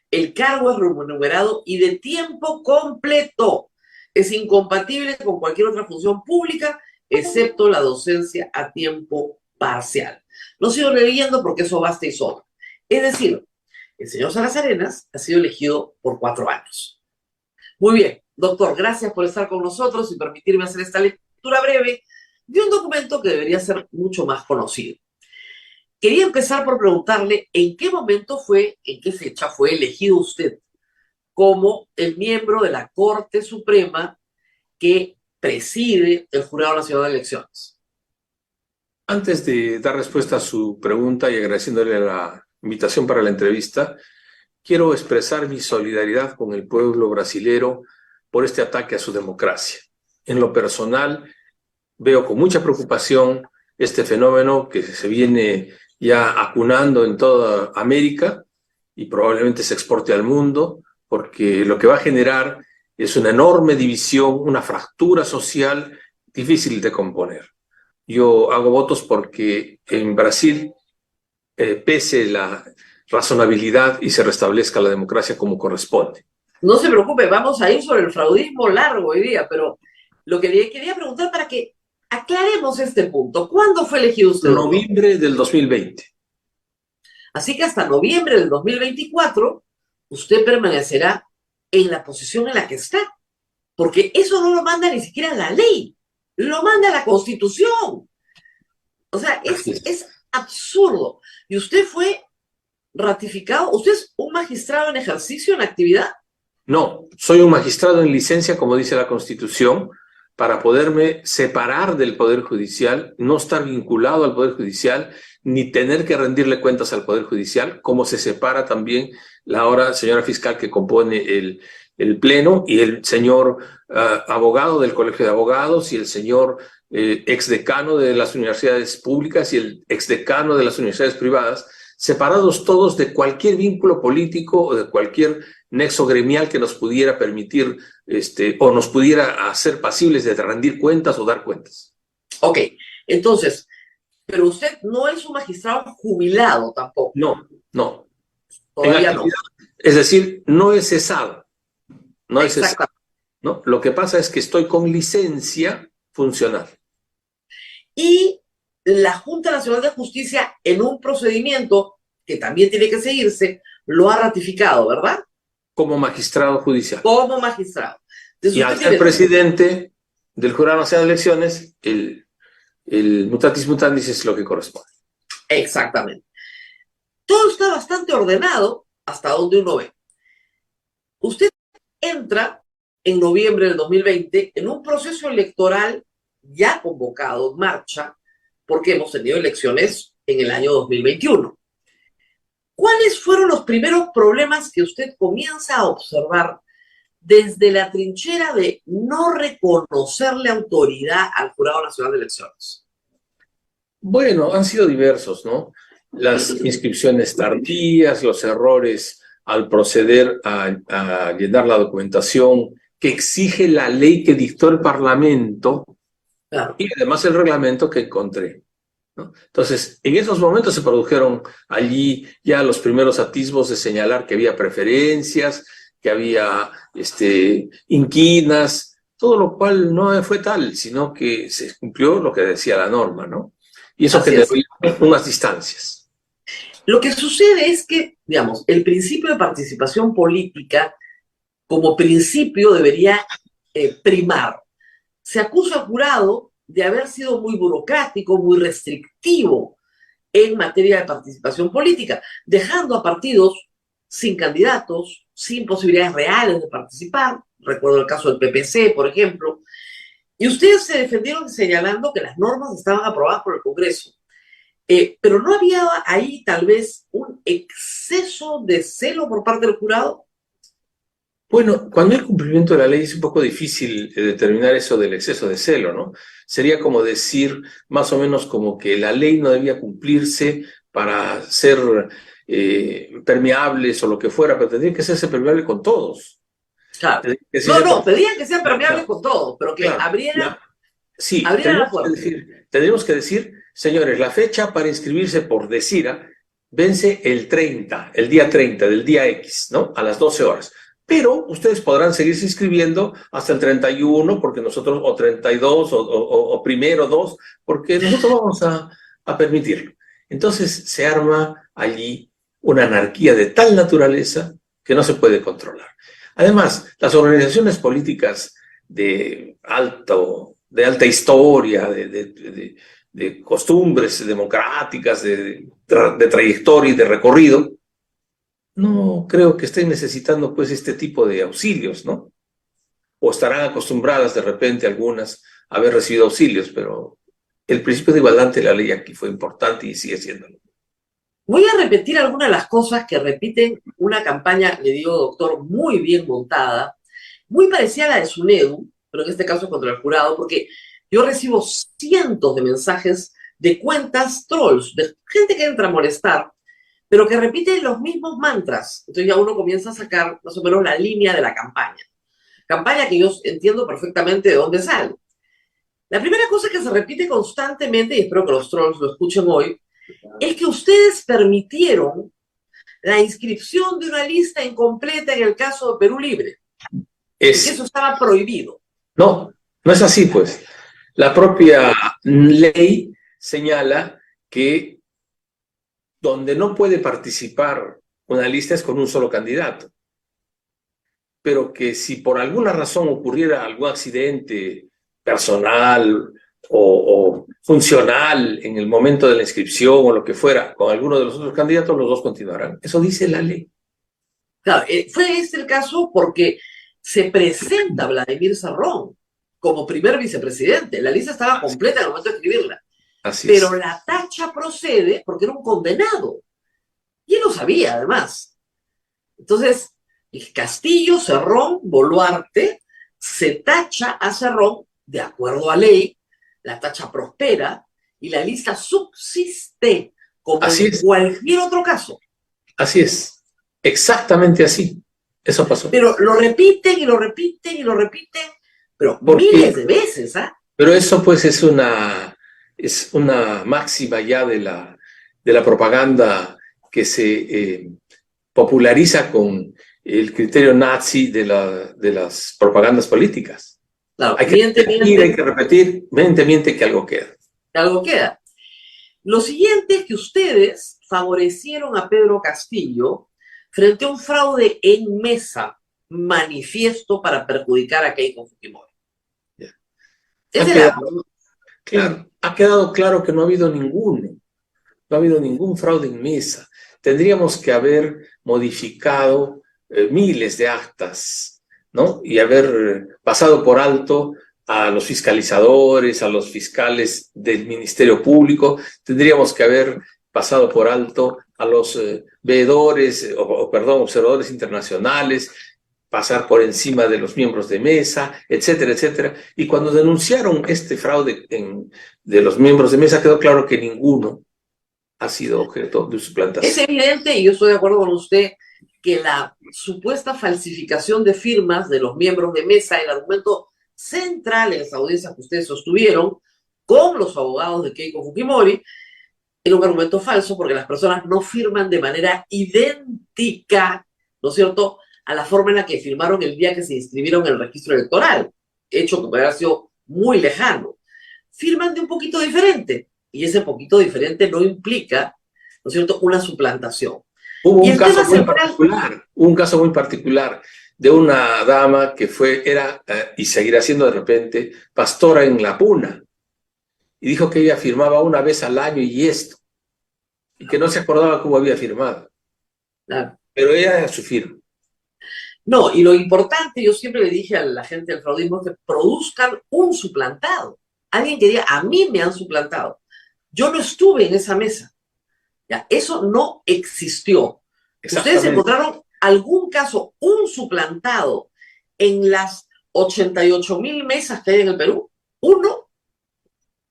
[SPEAKER 3] El cargo es remunerado y de tiempo completo. Es incompatible con cualquier otra función pública, excepto la docencia a tiempo parcial. No sigo leyendo porque eso basta y sobra. Es decir, el señor Salas Arenas ha sido elegido por 4 años. Muy bien, doctor, gracias por estar con nosotros y permitirme hacer esta lectura breve de un documento que debería ser mucho más conocido. Quería empezar por preguntarle en qué momento en qué fecha fue elegido usted como el miembro de la Corte Suprema que preside el Jurado Nacional de Elecciones.
[SPEAKER 4] Antes de dar respuesta a su pregunta y agradeciéndole la invitación para la entrevista, quiero expresar mi solidaridad con el pueblo brasilero por este ataque a su democracia. En lo personal, veo con mucha preocupación este fenómeno que se viene ya acunando en toda América y probablemente se exporte al mundo, porque lo que va a generar es una enorme división, una fractura social difícil de componer. Yo hago votos porque en Brasil pese la razonabilidad y se restablezca la democracia como corresponde.
[SPEAKER 3] No se preocupe, vamos a ir sobre el fraudismo largo hoy día, pero lo que le quería preguntar para que aclaremos este punto. ¿Cuándo fue elegido usted?
[SPEAKER 4] Noviembre del 2020.
[SPEAKER 3] Así que hasta noviembre del 2024 usted permanecerá en la posición en la que está, porque eso no lo manda ni siquiera la ley, lo manda la Constitución. O sea, es absurdo. Y usted fue ratificado, ¿usted es un magistrado en ejercicio, en actividad?
[SPEAKER 4] No, soy un magistrado en licencia, como dice la Constitución, para poderme separar del Poder Judicial, no estar vinculado al Poder Judicial, ni tener que rendirle cuentas al Poder Judicial, como se separa también la ahora señora fiscal que compone el Pleno y el señor abogado del Colegio de Abogados y el señor exdecano de las universidades públicas y el exdecano de las universidades privadas, separados todos de cualquier vínculo político o de cualquier nexo gremial que nos pudiera permitir o nos pudiera hacer pasibles de rendir cuentas o dar cuentas.
[SPEAKER 3] Ok, entonces, pero usted no es un magistrado jubilado tampoco.
[SPEAKER 4] No.
[SPEAKER 3] Todavía no.
[SPEAKER 4] Es decir, no he cesado. No he
[SPEAKER 3] Exacto.
[SPEAKER 4] cesado, ¿no? Lo que pasa es que estoy con licencia funcional.
[SPEAKER 3] Y la Junta Nacional de Justicia, en un procedimiento que también tiene que seguirse, lo ha ratificado, ¿verdad?
[SPEAKER 4] Como magistrado judicial.
[SPEAKER 3] Como magistrado. Entonces,
[SPEAKER 4] y al ser presidente del Jurado Nacional de Elecciones, el mutatis mutandis es lo que corresponde.
[SPEAKER 3] Exactamente. Todo está bastante ordenado hasta donde uno ve. Usted entra en noviembre del 2020 en un proceso electoral ya convocado, en marcha, porque hemos tenido elecciones en el año 2021. ¿Cuáles fueron los primeros problemas que usted comienza a observar desde la trinchera de no reconocerle autoridad al Jurado Nacional de Elecciones?
[SPEAKER 4] Bueno, han sido diversos, ¿no? Las inscripciones tardías, los errores al proceder a llenar la documentación que exige la ley que dictó el Parlamento, claro, y además el reglamento que encontré, ¿no? Entonces, en esos momentos se produjeron allí ya los primeros atisbos de señalar que había preferencias, que había inquinas, todo lo cual no fue tal, sino que se cumplió lo que decía la norma, ¿no? Y eso generó unas distancias.
[SPEAKER 3] Lo que sucede es que, digamos, el principio de participación política como principio debería primar. Se acusa al jurado de haber sido muy burocrático, muy restrictivo en materia de participación política, dejando a partidos sin candidatos, sin posibilidades reales de participar. Recuerdo el caso del PPC, por ejemplo. Y ustedes se defendieron señalando que las normas estaban aprobadas por el Congreso. Pero ¿no había ahí tal vez un exceso de celo por parte del jurado?
[SPEAKER 4] Bueno, cuando hay cumplimiento de la ley es un poco difícil determinar eso del exceso de celo, ¿no? Sería como decir más o menos como que la ley no debía cumplirse para ser permeables o lo que fuera, pero tendría que serse permeable con todos.
[SPEAKER 3] Claro.
[SPEAKER 4] Que
[SPEAKER 3] No,
[SPEAKER 4] sea
[SPEAKER 3] no, pedían que sean permeables
[SPEAKER 4] claro,
[SPEAKER 3] con todos, pero que
[SPEAKER 4] claro,
[SPEAKER 3] abrieran,
[SPEAKER 4] sí,
[SPEAKER 3] abrieran la puerta.
[SPEAKER 4] tendríamos que decir, señores, la fecha para inscribirse por DECIRA vence el día 30 del día X, ¿no? A las 12 horas. Pero ustedes podrán seguirse inscribiendo hasta el 31, porque nosotros, o 32, o primero 2, porque nosotros vamos a permitirlo. Entonces se arma allí una anarquía de tal naturaleza que no se puede controlar. Además, las organizaciones políticas de alta historia, de costumbres democráticas, de trayectoria y de recorrido, no creo que estén necesitando pues este tipo de auxilios, ¿no? O estarán acostumbradas de repente algunas a haber recibido auxilios, pero el principio de igualdad ante la ley aquí fue importante y sigue siéndolo.
[SPEAKER 3] Voy a repetir algunas de las cosas que repiten una campaña, le digo, doctor, muy bien montada, muy parecida a la de SUNEDU, pero en este caso contra el jurado, porque yo recibo cientos de mensajes de cuentas trolls, de gente que entra a molestar, pero que repiten los mismos mantras. Entonces ya uno comienza a sacar más o menos la línea de la campaña. Campaña que yo entiendo perfectamente de dónde sale. La primera cosa que se repite constantemente, y espero que los trolls lo escuchen hoy, es que ustedes permitieron la inscripción de una lista incompleta en el caso de Perú Libre. Y que eso estaba prohibido.
[SPEAKER 4] No, no es así, pues. La propia ley señala que donde no puede participar una lista es con un solo candidato. Pero que si por alguna razón ocurriera algún accidente personal o funcional en el momento de la inscripción o lo que fuera con alguno de los otros candidatos, los dos continuarán. Eso dice la ley.
[SPEAKER 3] Claro, fue este el caso porque se presenta Vladimir Cerrón como primer vicepresidente. La lista estaba completa en el momento de escribirla. Pero la tacha procede porque era un condenado. Y él lo sabía, además. Entonces, el Castillo, Cerrón, Boluarte, se tacha a Cerrón de acuerdo a ley, la tacha prospera y la lista subsiste como en cualquier otro caso.
[SPEAKER 4] Así es, exactamente así. Eso pasó.
[SPEAKER 3] Pero lo repiten y lo repiten y lo repiten, pero miles de veces, ¿ah?
[SPEAKER 4] Pero eso pues es una máxima ya de la propaganda que se populariza con el criterio nazi de las propagandas políticas.
[SPEAKER 3] Claro,
[SPEAKER 4] hay que repetir, miente, que algo queda.
[SPEAKER 3] Algo queda. Lo siguiente es que ustedes favorecieron a Pedro Castillo frente a un fraude en mesa manifiesto para perjudicar a Keiko Fujimori.
[SPEAKER 4] Claro, ha quedado claro que no ha habido ninguno. No ha habido ningún fraude en mesa. Tendríamos que haber modificado miles de actas, ¿no? Y haber pasado por alto a los fiscalizadores, a los fiscales del Ministerio Público. Tendríamos que haber pasado por alto a los veedores, observadores internacionales, pasar por encima de los miembros de mesa, etcétera, etcétera. Y cuando denunciaron este fraude de los miembros de mesa, quedó claro que ninguno ha sido objeto de suplantación.
[SPEAKER 3] Es evidente, y yo estoy de acuerdo con usted, que la supuesta falsificación de firmas de los miembros de mesa, el argumento central en las audiencias que ustedes sostuvieron con los abogados de Keiko Fujimori, era un argumento falso porque las personas no firman de manera idéntica, ¿no es cierto?, a la forma en la que firmaron el día que se inscribieron en el registro electoral, hecho que puede haber sido muy lejano. Firman de un poquito diferente, y ese poquito diferente no implica, ¿no es cierto?, una suplantación.
[SPEAKER 4] Hubo un caso muy particular de una dama que era y seguirá siendo de repente pastora en La Puna, y dijo que ella firmaba una vez al año y que no se acordaba cómo había firmado.
[SPEAKER 3] Claro.
[SPEAKER 4] Pero ella era su firma.
[SPEAKER 3] No, y lo importante, yo siempre le dije a la gente del fraudismo, es que produzcan un suplantado. Alguien que diga, a mí me han suplantado. Yo no estuve en esa mesa. Ya, eso no existió. Ustedes encontraron algún caso, un suplantado en las 88.000 mesas que hay en el Perú? ¿Uno?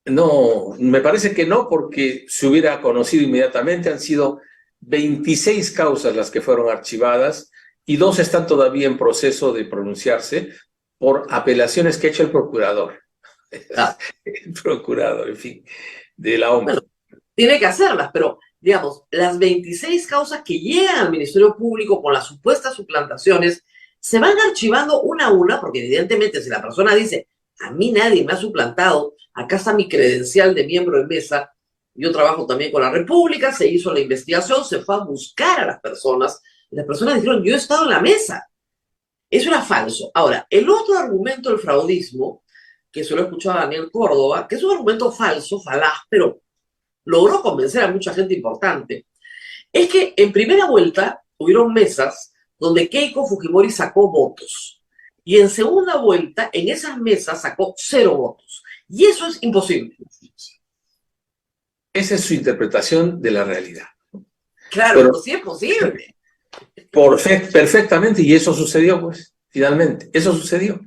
[SPEAKER 4] No, me parece que no, porque se hubiera conocido inmediatamente. Han sido 26 causas las que fueron archivadas y 2 están todavía en proceso de pronunciarse por apelaciones que ha hecho el procurador.
[SPEAKER 3] Ah,
[SPEAKER 4] El procurador, en fin, de la OMP.
[SPEAKER 3] bueno, tiene que hacerlas, pero digamos, las 26 causas que llegan al Ministerio Público con las supuestas suplantaciones se van archivando una a una, porque evidentemente si la persona dice, a mí nadie me ha suplantado, acá está mi credencial de miembro de mesa, yo trabajo también con la República, se hizo la investigación, se fue a buscar a las personas, y las personas dijeron, yo he estado en la mesa. Eso era falso. Ahora, el otro argumento del fraudismo, que se lo he escuchado a Daniel Córdoba, que es un argumento falso, falaz, pero logró convencer a mucha gente importante, es que en primera vuelta hubieron mesas donde Keiko Fujimori sacó votos y en segunda vuelta en esas mesas sacó 0 votos. Y eso es imposible.
[SPEAKER 4] Esa es su interpretación de la realidad.
[SPEAKER 3] Claro,
[SPEAKER 4] Pero
[SPEAKER 3] pero sí es posible.
[SPEAKER 4] perfectamente, y eso sucedió, pues, finalmente. Eso sucedió.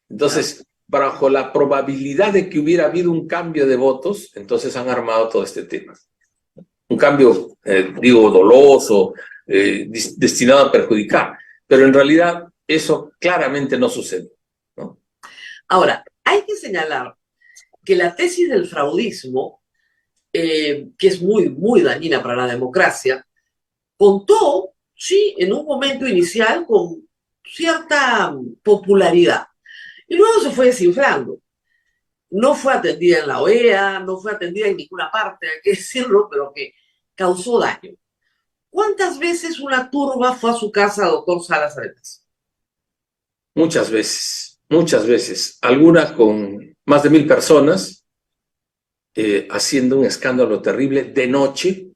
[SPEAKER 4] Entonces, bajo la probabilidad de que hubiera habido un cambio de votos, entonces han armado todo este tema. Un cambio, digo, doloso, destinado a perjudicar. Pero en realidad eso claramente no sucedió, ¿no?
[SPEAKER 3] Ahora, hay que señalar que la tesis del fraudismo, que es muy, muy dañina para la democracia, contó, sí, en un momento inicial con cierta popularidad. Y luego se fue desinflando. No fue atendida en la OEA, no fue atendida en ninguna parte, hay que decirlo, pero que causó daño. ¿Cuántas veces una turba fue a su casa, doctor Salas Arenas?
[SPEAKER 4] Muchas veces, muchas veces. Algunas con más de 1000 personas, haciendo un escándalo terrible de noche,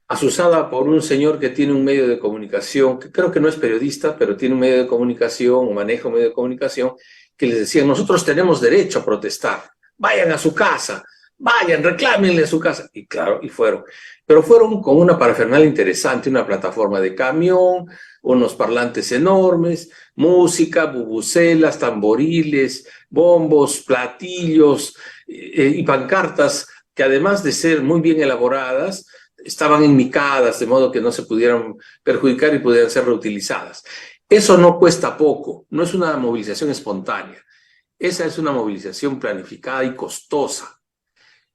[SPEAKER 4] asusada por un señor que tiene un medio de comunicación, que creo que no es periodista, pero tiene un medio de comunicación o maneja un medio de comunicación, que les decían, nosotros tenemos derecho a protestar, vayan a su casa, vayan, reclámenle a su casa. Y claro, y fueron. Pero fueron con una parafernalia interesante, una plataforma de camión, unos parlantes enormes, música, bubucelas, tamboriles, bombos, platillos y pancartas que además de ser muy bien elaboradas, estaban enmicadas de modo que no se pudieran perjudicar y pudieran ser reutilizadas. Eso no cuesta poco, no es una movilización espontánea. Esa es una movilización planificada y costosa.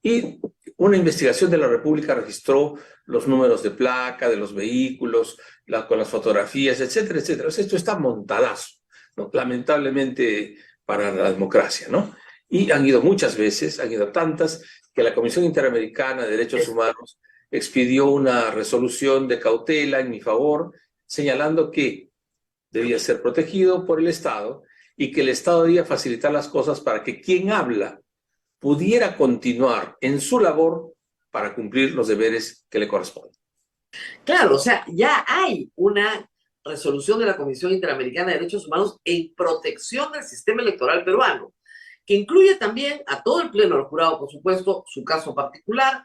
[SPEAKER 4] Y una investigación de la República registró los números de placa de los vehículos, con las fotografías, etcétera, etcétera. O sea, esto está montadazo, ¿no? Lamentablemente para la democracia, ¿no? Y han ido muchas veces, han ido tantas, que la Comisión Interamericana de Derechos Humanos expidió una resolución de cautela en mi favor, señalando que debía ser protegido por el Estado y que el Estado debía facilitar las cosas para que quien habla pudiera continuar en su labor para cumplir los deberes que le corresponden.
[SPEAKER 3] Claro, o sea, ya hay una resolución de la Comisión Interamericana de Derechos Humanos en protección del sistema electoral peruano, que incluye también a todo el pleno del jurado, por supuesto, su caso particular,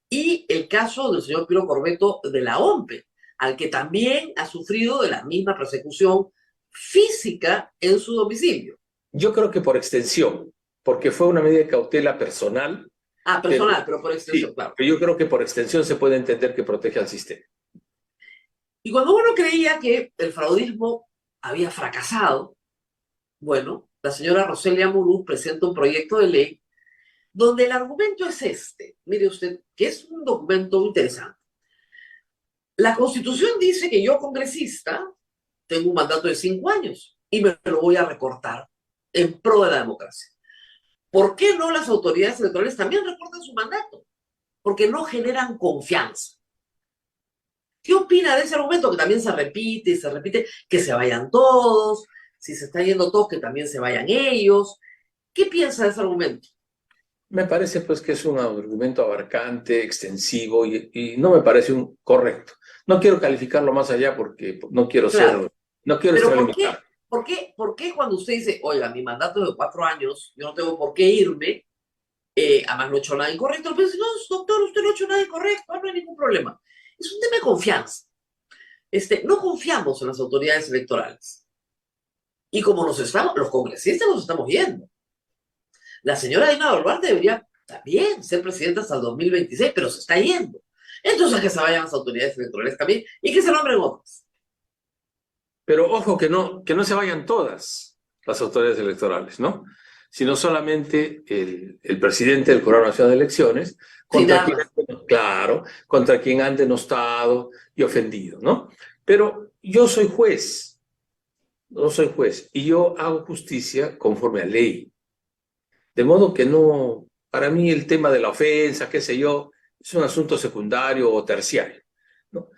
[SPEAKER 3] y el caso del señor Piro Corbeto de la OMPE, al que también ha sufrido de la misma persecución física en su domicilio.
[SPEAKER 4] Yo creo que por extensión, porque fue una medida de cautela personal.
[SPEAKER 3] Personal, pero por extensión,
[SPEAKER 4] sí,
[SPEAKER 3] claro.
[SPEAKER 4] Pero yo creo que por extensión se puede entender que protege al sistema.
[SPEAKER 3] Y cuando uno creía que el fraudismo había fracasado, bueno, la señora Roselia Murú presenta un proyecto de ley donde el argumento es este. Mire usted, que es un documento interesante. La Constitución dice que yo, congresista, tengo un mandato de 5 años y me lo voy a recortar en pro de la democracia. ¿Por qué no las autoridades electorales también recortan su mandato? Porque no generan confianza. ¿Qué opina de ese argumento que también se repite y se repite? Que se vayan todos, si se están yendo todos, que también se vayan ellos. ¿Qué piensa de ese argumento?
[SPEAKER 4] Me parece pues que es un argumento abarcante, extensivo y no me parece un correcto. No quiero calificarlo más allá porque no quiero ser, no quiero extralimitar.
[SPEAKER 3] ¿Por qué cuando usted dice, oiga, mi mandato es de 4 años, yo no tengo por qué irme, además no he hecho nada incorrecto? Pero no, doctor, usted no ha hecho nada incorrecto, no hay ningún problema. Es un tema de confianza. no confiamos en las autoridades electorales. Y como los congresistas nos estamos yendo. La señora Dina Boluarte debería también ser presidenta hasta el 2026, pero se está yendo. Entonces que se vayan las autoridades electorales también y que se nombren otras.
[SPEAKER 4] Pero ojo que no se vayan todas las autoridades electorales, ¿no? Sino solamente el presidente del Jurado Nacional de Elecciones, contra quien han denostado y ofendido, ¿no? Pero yo soy juez, no soy juez, y yo hago justicia conforme a ley. De modo que no, para mí el tema de la ofensa, qué sé yo, es un asunto secundario o terciario, ¿no?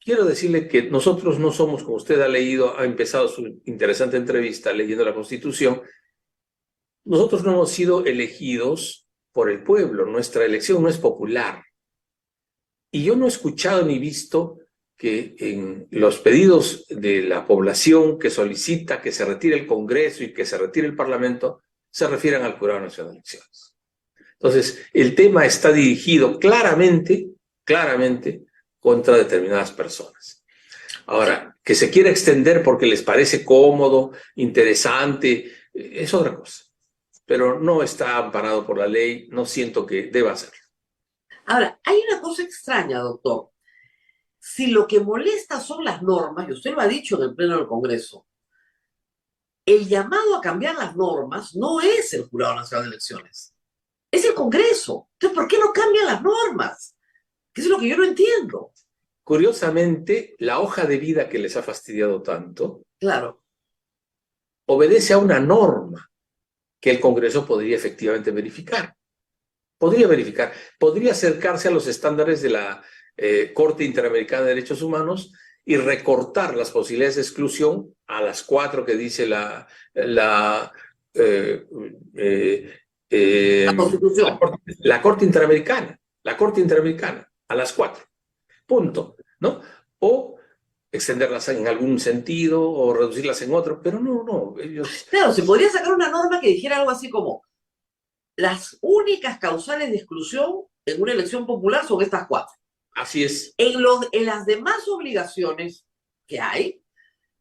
[SPEAKER 4] Quiero decirle que nosotros no somos, como usted ha empezado su interesante entrevista leyendo la Constitución, nosotros no hemos sido elegidos por el pueblo, nuestra elección no es popular. Y yo no he escuchado ni visto que en los pedidos de la población que solicita que se retire el Congreso y que se retire el Parlamento, se refieran al Jurado Nacional de Elecciones. Entonces, el tema está dirigido claramente contra determinadas personas. Ahora, que se quiera extender porque les parece cómodo, interesante, es otra cosa. Pero no está amparado por la ley, no siento que deba hacerlo.
[SPEAKER 3] Ahora, hay una cosa extraña, doctor. Si lo que molesta son las normas, y usted lo ha dicho en el Pleno del Congreso, el llamado a cambiar las normas no es el Jurado Nacional de Elecciones, es el Congreso. Entonces, ¿por qué no cambian las normas? Que es lo que yo no entiendo.
[SPEAKER 4] Curiosamente, la hoja de vida que les ha fastidiado tanto,
[SPEAKER 3] Claro,
[SPEAKER 4] obedece a una norma que el Congreso podría efectivamente verificar. Podría acercarse a los estándares de la Corte Interamericana de Derechos Humanos y recortar las posibilidades de exclusión a las 4 que dice
[SPEAKER 3] la Constitución.
[SPEAKER 4] la Corte Interamericana, a las 4. Punto, ¿no? O extenderlas en algún sentido o reducirlas en otro, pero no, ellos...
[SPEAKER 3] Claro, se podría sacar una norma que dijera algo así como las únicas causales de exclusión en una elección popular son estas 4.
[SPEAKER 4] Así es.
[SPEAKER 3] En las demás obligaciones que hay,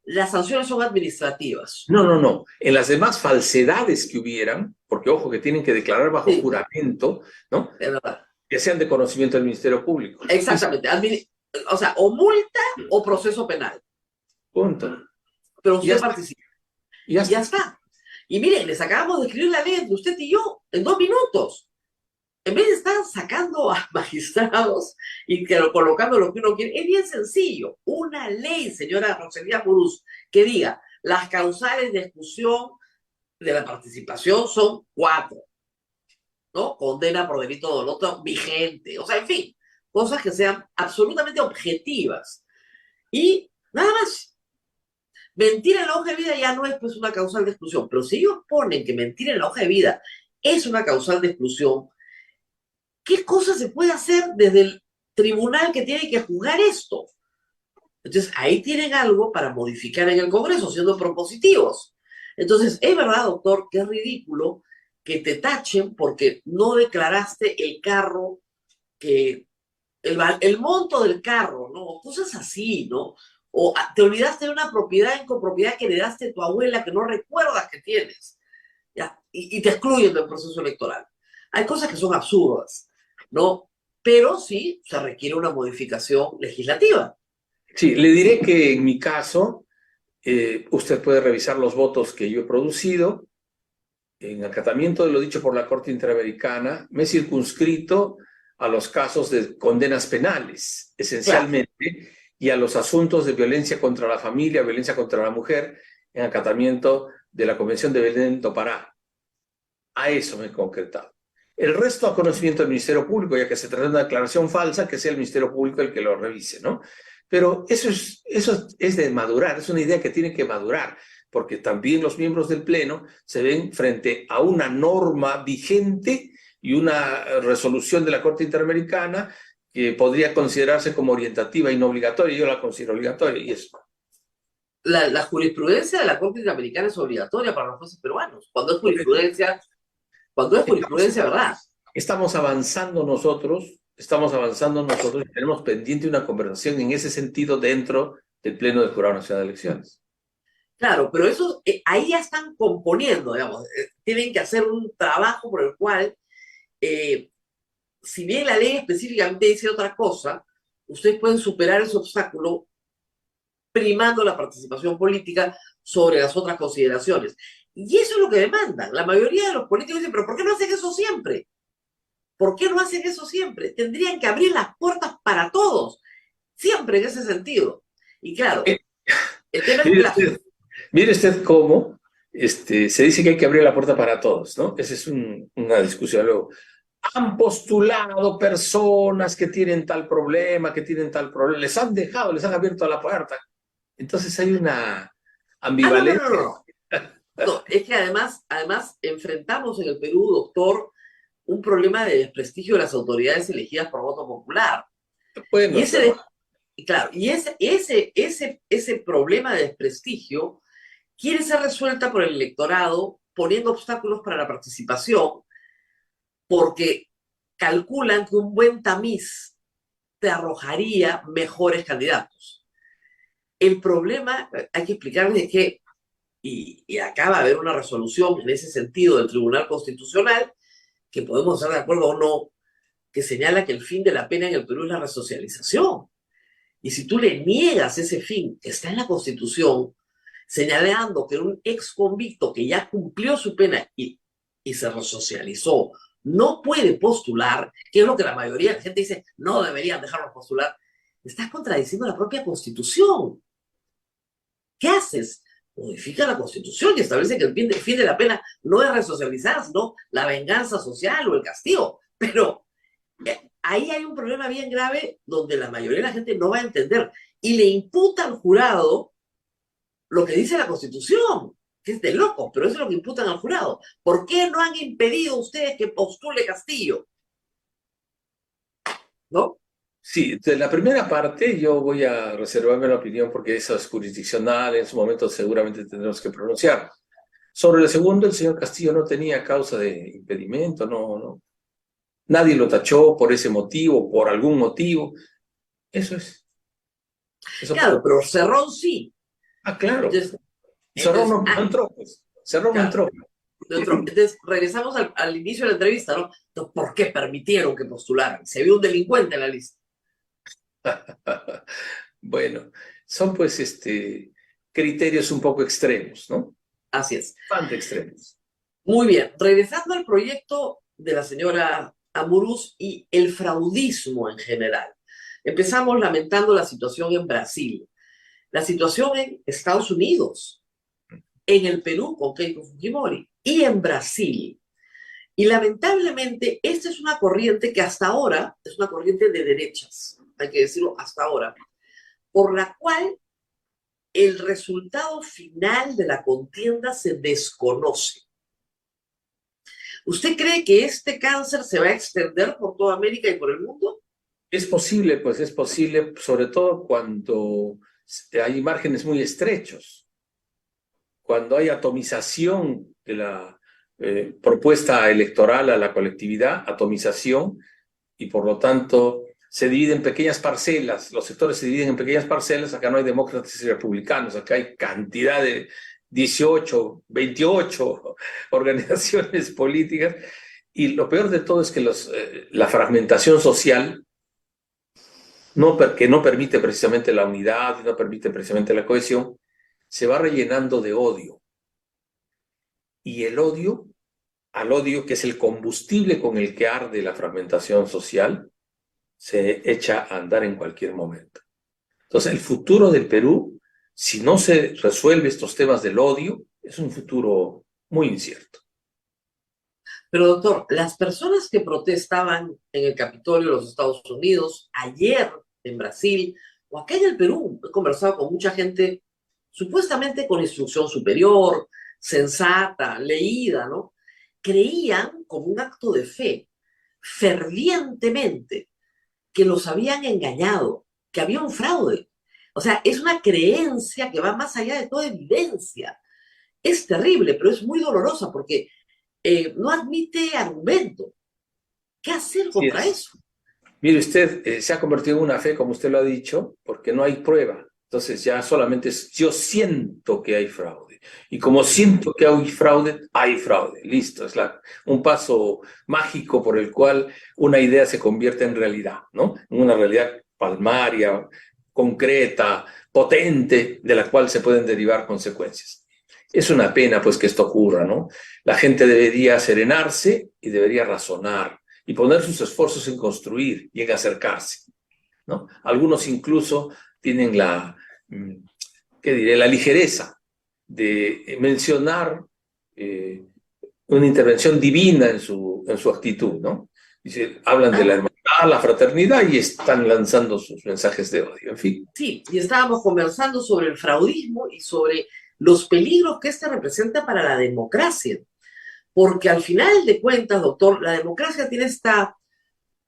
[SPEAKER 3] las sanciones son administrativas.
[SPEAKER 4] No. En las demás falsedades que hubieran, porque ojo que tienen que declarar bajo juramento, ¿no?
[SPEAKER 3] Es verdad.
[SPEAKER 4] Que sean de conocimiento del Ministerio Público.
[SPEAKER 3] Exactamente. O sea, o multa o proceso penal.
[SPEAKER 4] Punto.
[SPEAKER 3] Pero usted participa.
[SPEAKER 4] Y ya
[SPEAKER 3] está. Y miren, les acabamos de escribir la ley entre usted y yo en 2 minutos. En vez de estar sacando a magistrados y colocando lo que uno quiere, es bien sencillo. Una ley, señora Rosalía Purús, que diga las causales de exclusión de la participación son 4. ¿No? Condena por delito doloso vigente. O sea, en fin, cosas que sean absolutamente objetivas. Y nada más. Mentir en la hoja de vida ya no es pues una causal de exclusión, pero si ellos ponen que mentir en la hoja de vida es una causal de exclusión, ¿qué cosa se puede hacer desde el tribunal que tiene que juzgar esto? Entonces, ahí tienen algo para modificar en el Congreso, siendo propositivos. Entonces, es verdad, doctor, que es ridículo que te tachen porque no declaraste el carro, el monto del carro, ¿no? Cosas así, ¿no? O te olvidaste de una propiedad en copropiedad que heredaste de tu abuela que no recuerdas que tienes, ¿ya? Y te excluyen del proceso electoral. Hay cosas que son absurdas, ¿no? Pero sí se requiere una modificación legislativa.
[SPEAKER 4] Sí, le diré que en mi caso, usted puede revisar los votos que yo he producido. En acatamiento de lo dicho por la Corte Interamericana, me he circunscrito a los casos de condenas penales, esencialmente, claro, y a los asuntos de violencia contra la familia, violencia contra la mujer, en acatamiento de la Convención de Belén do Pará. A eso me he concretado. El resto a conocimiento del Ministerio Público, ya que se trata de una declaración falsa, que sea el Ministerio Público el que lo revise, ¿no? Pero eso es de madurar, es una idea que tiene que madurar, porque también los miembros del Pleno se ven frente a una norma vigente y una resolución de la Corte Interamericana que podría considerarse como orientativa y no obligatoria. Yo la considero obligatoria y eso.
[SPEAKER 3] La jurisprudencia de la Corte Interamericana es obligatoria para los jueces peruanos. Cuando es jurisprudencia, ¿verdad?
[SPEAKER 4] Estamos avanzando nosotros estamos avanzando nosotros y tenemos pendiente una conversación en ese sentido dentro del Pleno del Jurado Nacional de Elecciones.
[SPEAKER 3] Claro, pero eso, ahí ya están componiendo, digamos, tienen que hacer un trabajo por el cual, si bien la ley específicamente dice otra cosa, ustedes pueden superar ese obstáculo primando la participación política sobre las otras consideraciones. Y eso es lo que demandan. La mayoría de los políticos dicen, pero ¿por qué no hacen eso siempre? ¿Por qué no hacen eso siempre? Tendrían que abrir las puertas para todos, siempre en ese sentido. Y claro, el tema es plazo.
[SPEAKER 4] Mire usted cómo se dice que hay que abrir la puerta para todos, ¿no? Esa es una discusión. Luego, han postulado personas que tienen tal problema, les han dejado, les han abierto la puerta. Entonces hay una ambivalencia.
[SPEAKER 3] No, es que además enfrentamos en el Perú, doctor, un problema de desprestigio de las autoridades elegidas por voto popular.
[SPEAKER 4] Bueno,
[SPEAKER 3] y ese problema de desprestigio quiere ser resuelta por el electorado poniendo obstáculos para la participación, porque calculan que un buen tamiz te arrojaría mejores candidatos. El problema, hay que explicarles que, y acá va a haber una resolución en ese sentido del Tribunal Constitucional, que podemos estar de acuerdo o no, que señala que el fin de la pena en el Perú es la resocialización. Y si tú le niegas ese fin que está en la Constitución, señalando que un ex convicto que ya cumplió su pena y se resocializó, no puede postular, que es lo que la mayoría de la gente dice, no deberían dejarlo postular, estás contradiciendo la propia Constitución. ¿Qué haces? Modifica la Constitución y establece que el fin de la pena no es resocializar, sino la venganza social o el castigo. Pero ahí hay un problema bien grave donde la mayoría de la gente no va a entender y le imputa al jurado lo que dice la Constitución, que es de loco, pero eso es lo que imputan al jurado. ¿Por qué no han impedido ustedes que postule Castillo? ¿No?
[SPEAKER 4] Sí, de la primera parte yo voy a reservarme la opinión porque eso es jurisdiccional, en su momento seguramente tendremos que pronunciar. Sobre el segundo, el señor Castillo no tenía causa de impedimento, no. Nadie lo tachó por ese motivo, por algún motivo. Eso es.
[SPEAKER 3] Claro, pero Cerrón sí.
[SPEAKER 4] Claro. Cerrón no entró, pues. Cerrón no entró.
[SPEAKER 3] Entonces, regresamos al inicio de la entrevista, ¿no? Entonces, ¿por qué permitieron que postularan? Se vio un delincuente en la lista.
[SPEAKER 4] Bueno, son pues criterios un poco extremos, ¿no?
[SPEAKER 3] Así es.
[SPEAKER 4] Bastante extremos.
[SPEAKER 3] Muy bien, regresando al proyecto de la señora Amurús y el fraudismo en general. Empezamos lamentando la situación en Brasil, la situación en Estados Unidos, en el Perú con Keiko Fujimori y en Brasil. Y lamentablemente esta es una corriente que hasta ahora es una corriente de derechas, hay que decirlo hasta ahora, por la cual el resultado final de la contienda se desconoce. ¿Usted cree que este cáncer se va a extender por toda América y por el mundo?
[SPEAKER 4] Es posible, pues es posible, sobre todo cuando hay márgenes muy estrechos, cuando hay atomización de la propuesta electoral a la colectividad, atomización, y por lo tanto se divide en pequeñas parcelas, los sectores se dividen en pequeñas parcelas, acá no hay demócratas y republicanos, acá hay cantidad de 18, 28 organizaciones políticas, y lo peor de todo es que la fragmentación social, que no permite precisamente la unidad, no permite precisamente la cohesión, se va rellenando de odio. Y el odio, al odio que es el combustible con el que arde la fragmentación social, se echa a andar en cualquier momento. Entonces, el futuro del Perú, si no se resuelve estos temas del odio, es un futuro muy incierto.
[SPEAKER 3] Pero doctor, las personas que protestaban en el Capitolio de los Estados Unidos, ayer en Brasil, o acá en el Perú, he conversado con mucha gente supuestamente con instrucción superior, sensata, leída, ¿no? Creían como un acto de fe, fervientemente, que los habían engañado, que había un fraude. O sea, es una creencia que va más allá de toda evidencia. Es terrible, pero es muy dolorosa porque no admite argumento. ¿Qué hacer contra eso?
[SPEAKER 4] Mire usted, se ha convertido en una fe, como usted lo ha dicho, porque no hay prueba. Entonces ya solamente es, yo siento que hay fraude. Y como siento que hay fraude, hay fraude. Listo, es un paso mágico por el cual una idea se convierte en realidad, ¿no? En una realidad palmaria, concreta, potente, de la cual se pueden derivar consecuencias. Es una pena, pues, que esto ocurra, ¿no? La gente debería serenarse y debería razonar y poner sus esfuerzos en construir y en acercarse, ¿no? Algunos incluso tienen ¿qué diré?, la ligereza de mencionar una intervención divina en su actitud, ¿no? Dice, hablan de la hermandad, la fraternidad y están lanzando sus mensajes de odio, en fin.
[SPEAKER 3] Sí, y estábamos conversando sobre el fraudismo y sobre los peligros que este representa para la democracia. Porque al final de cuentas, doctor, la democracia tiene esta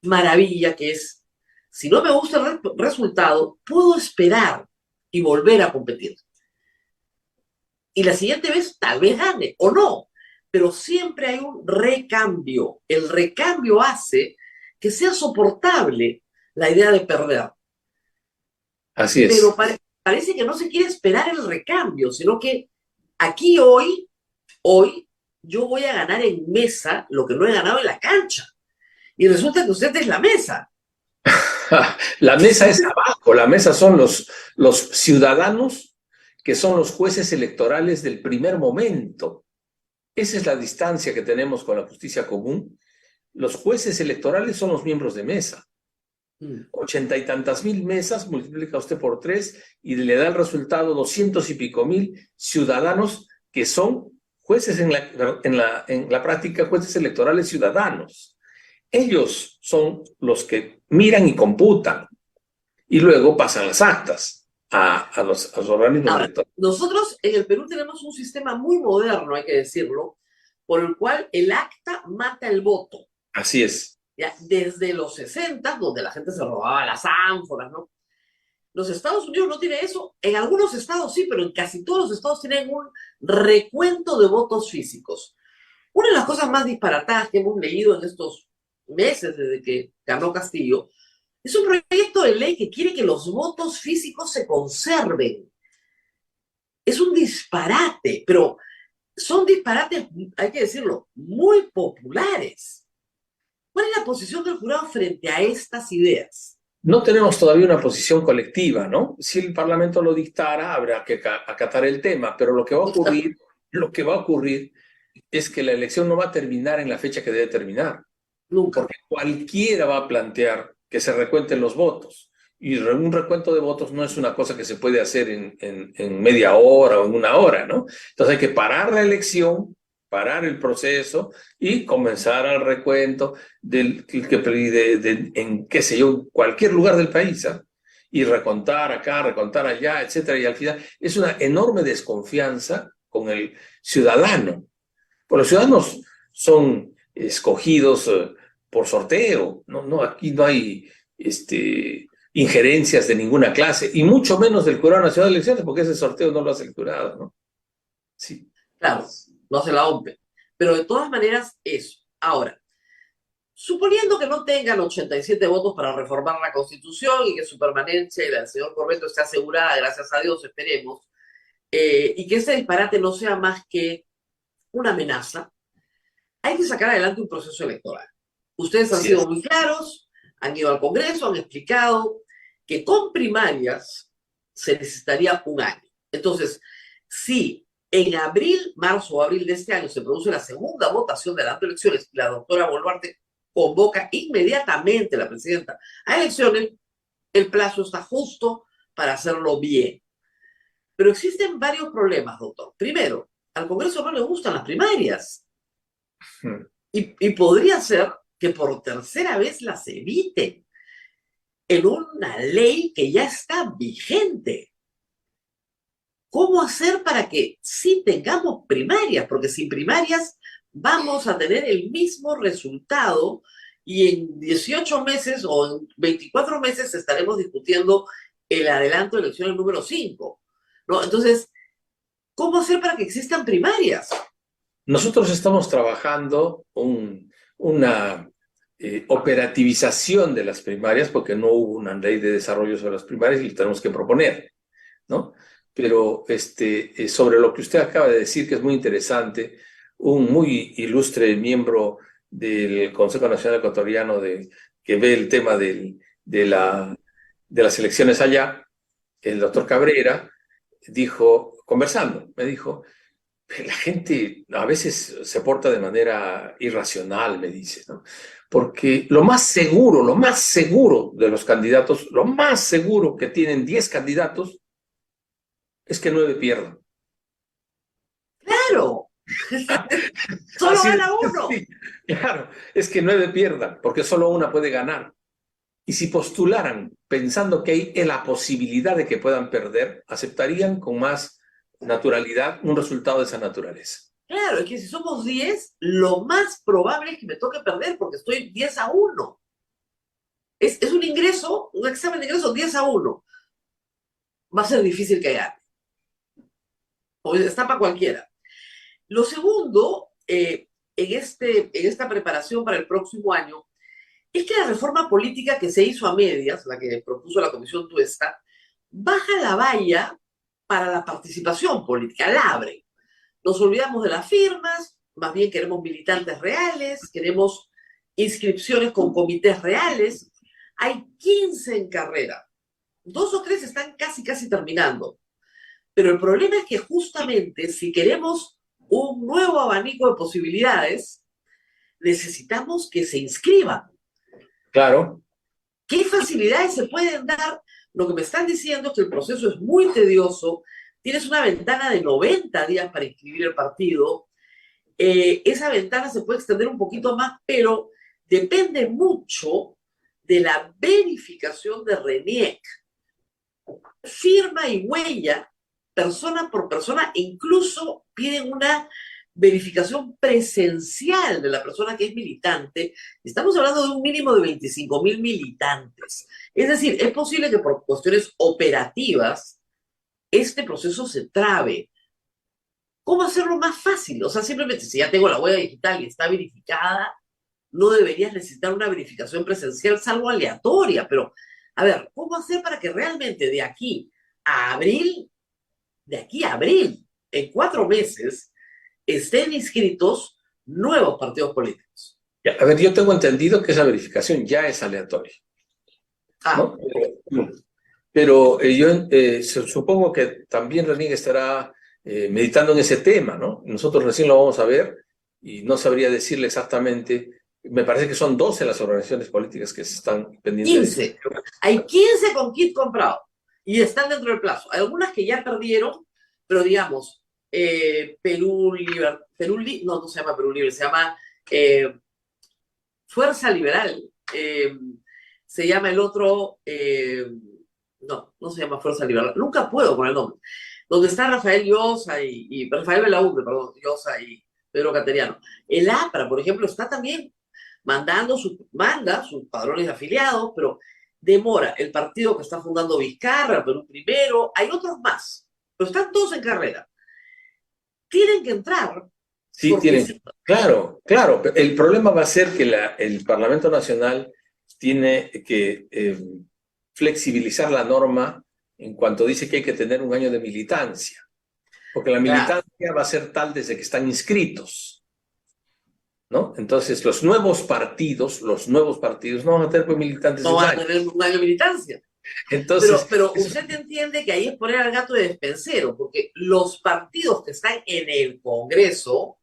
[SPEAKER 3] maravilla que es, si no me gusta el resultado, puedo esperar y volver a competir. Y la siguiente vez tal vez gane o no, pero siempre hay un recambio. El recambio hace que sea soportable la idea de perder.
[SPEAKER 4] Así es.
[SPEAKER 3] Pero parece que no se quiere esperar el recambio, sino que aquí hoy, yo voy a ganar en mesa lo que no he ganado en la cancha. Y resulta que usted es la mesa.
[SPEAKER 4] La mesa es abajo, la mesa son los ciudadanos que son los jueces electorales del primer momento. Esa es la distancia que tenemos con la justicia común. Los jueces electorales son los miembros de mesa. 80 y tantas mil mesas, multiplica usted por 3 y le da el resultado 200 y pico mil ciudadanos que son jueces en la práctica, jueces electorales ciudadanos. Ellos son los que miran y computan y luego pasan las actas a los organismos electorales.
[SPEAKER 3] Nosotros en el Perú tenemos un sistema muy moderno, hay que decirlo, por el cual el acta mata el voto.
[SPEAKER 4] Así es.
[SPEAKER 3] Ya, desde los 60, donde la gente se robaba las ánforas, ¿no? Los Estados Unidos no tienen eso. En algunos estados sí, pero en casi todos los estados tienen un recuento de votos físicos. Una de las cosas más disparatadas que hemos leído en estos meses desde que ganó Castillo es un proyecto de ley que quiere que los votos físicos se conserven. Es un disparate, pero son disparates, hay que decirlo, muy populares. ¿Cuál es la posición del jurado frente a estas ideas?
[SPEAKER 4] No tenemos todavía una posición colectiva, ¿no? Si el Parlamento lo dictara, habrá que acatar el tema, pero lo que va a ocurrir es que la elección no va a terminar en la fecha que debe terminar.
[SPEAKER 3] Nunca.
[SPEAKER 4] Porque cualquiera va a plantear que se recuenten los votos. Y un recuento de votos no es una cosa que se puede hacer en media hora o en una hora, ¿no? Entonces hay que parar la elección, parar el proceso y comenzar al recuento en, qué sé yo, cualquier lugar del país, ¿eh? Y recontar acá, recontar allá, etcétera. Y al final es una enorme desconfianza con el ciudadano. Pues los ciudadanos son escogidos por sorteo, no, aquí no hay injerencias de ninguna clase, y mucho menos del Jurado Nacional de Elecciones, porque ese sorteo no lo hace el jurado, ¿no? Sí.
[SPEAKER 3] Claro, no se la OMPE. Pero de todas maneras, eso. Ahora, suponiendo que no tengan 87 votos para reformar la Constitución y que su permanencia y la del señor Corbeto esté asegurada, gracias a Dios, esperemos, y que ese disparate no sea más que una amenaza, hay que sacar adelante un proceso electoral. Ustedes han sido muy claros, han ido al Congreso, han explicado que con primarias se necesitaría un año. Entonces, si en marzo o abril de este año se produce la segunda votación de las elecciones y la doctora Boluarte convoca inmediatamente a la presidenta a elecciones, el plazo está justo para hacerlo bien. Pero existen varios problemas, doctor. Primero, al Congreso no le gustan las primarias. Y podría ser que por tercera vez las eviten en una ley que ya está vigente. ¿Cómo hacer para que sí tengamos primarias? Porque sin primarias vamos a tener el mismo resultado y en 18 meses o en 24 meses estaremos discutiendo el adelanto de elecciones número 5, ¿no? Entonces, ¿cómo hacer para que existan primarias?
[SPEAKER 4] Nosotros estamos trabajando una operativización de las primarias, porque no hubo una ley de desarrollo sobre las primarias y lo tenemos que proponer, ¿no? Pero sobre lo que usted acaba de decir, que es muy interesante, un muy ilustre miembro del Consejo Nacional Ecuatoriano que ve el tema de las elecciones allá, el doctor Cabrera, me dijo, la gente a veces se porta de manera irracional, me dice, ¿no? Porque lo más seguro de los candidatos, lo más seguro que tienen 10 candidatos, es que 9 pierdan.
[SPEAKER 3] ¡Claro! Solo gana uno.
[SPEAKER 4] Sí, claro, es que 9 pierdan, porque solo una puede ganar. Y si postularan pensando que hay la posibilidad de que puedan perder, aceptarían con más naturalidad un resultado de esa naturaleza.
[SPEAKER 3] Claro, es que si somos 10, lo más probable es que me toque perder porque estoy 10-1. Es un ingreso, un examen de ingreso 10-1. Va a ser difícil que gane. O está para cualquiera. Lo segundo, en esta preparación para el próximo año, es que la reforma política que se hizo a medias, la que propuso la Comisión Tuesta, baja la valla para la participación política, la abre. Nos olvidamos de las firmas, más bien queremos militantes reales, queremos inscripciones con comités reales. Hay 15 en carrera. 2 o 3 están casi terminando. Pero el problema es que justamente si queremos un nuevo abanico de posibilidades, necesitamos que se inscriban.
[SPEAKER 4] Claro.
[SPEAKER 3] ¿Qué facilidades se pueden dar? Lo que me están diciendo es que el proceso es muy tedioso, tienes una ventana de 90 días para inscribir el partido, esa ventana se puede extender un poquito más, pero depende mucho de la verificación de RENIEC. Firma y huella, persona por persona, incluso piden una verificación presencial de la persona que es militante. Estamos hablando de un mínimo de 25.000 militantes. Es decir, es posible que por cuestiones operativas este proceso se trabe. ¿Cómo hacerlo más fácil? O sea, simplemente si ya tengo la huella digital y está verificada, no deberías necesitar una verificación presencial, salvo aleatoria. Pero, a ver, ¿cómo hacer para que realmente de aquí a abril, en 4 meses, estén inscritos nuevos partidos políticos?
[SPEAKER 4] Ya, a ver, yo tengo entendido que esa verificación ya es aleatoria, ¿no? Pero yo supongo que también RENIEC estará meditando en ese tema, ¿no? Nosotros recién lo vamos a ver y no sabría decirle exactamente. Me parece que son 12 las organizaciones políticas que se están pendientes.
[SPEAKER 3] 15. Hay 15 con kit comprado y están dentro del plazo. Hay algunas que ya perdieron, pero digamos, Perú Libre, no se llama Perú Libre, se llama Fuerza Liberal. Se llama el otro, no se llama Fuerza Liberal. Nunca puedo con el nombre. Donde está Rafael Llosa y Rafael Belaúnde, perdón, Llosa y Pedro Cateriano. El APRA, por ejemplo, está también manda sus padrones de afiliados, pero demora. El partido que está fundando Vizcarra, Perú Primero, hay otros más, pero están todos en carrera. Tienen que entrar.
[SPEAKER 4] Sí, tienen. Claro. El problema va a ser que el Parlamento Nacional tiene que flexibilizar la norma en cuanto dice que hay que tener un año de militancia, porque la militancia va a ser tal desde que están inscritos, ¿no? Entonces, los nuevos partidos no van a tener militantes.
[SPEAKER 3] No van a tener un año de militancia.
[SPEAKER 4] Entonces,
[SPEAKER 3] pero usted entiende que ahí es poner al gato de despensero, porque los partidos que están en el Congreso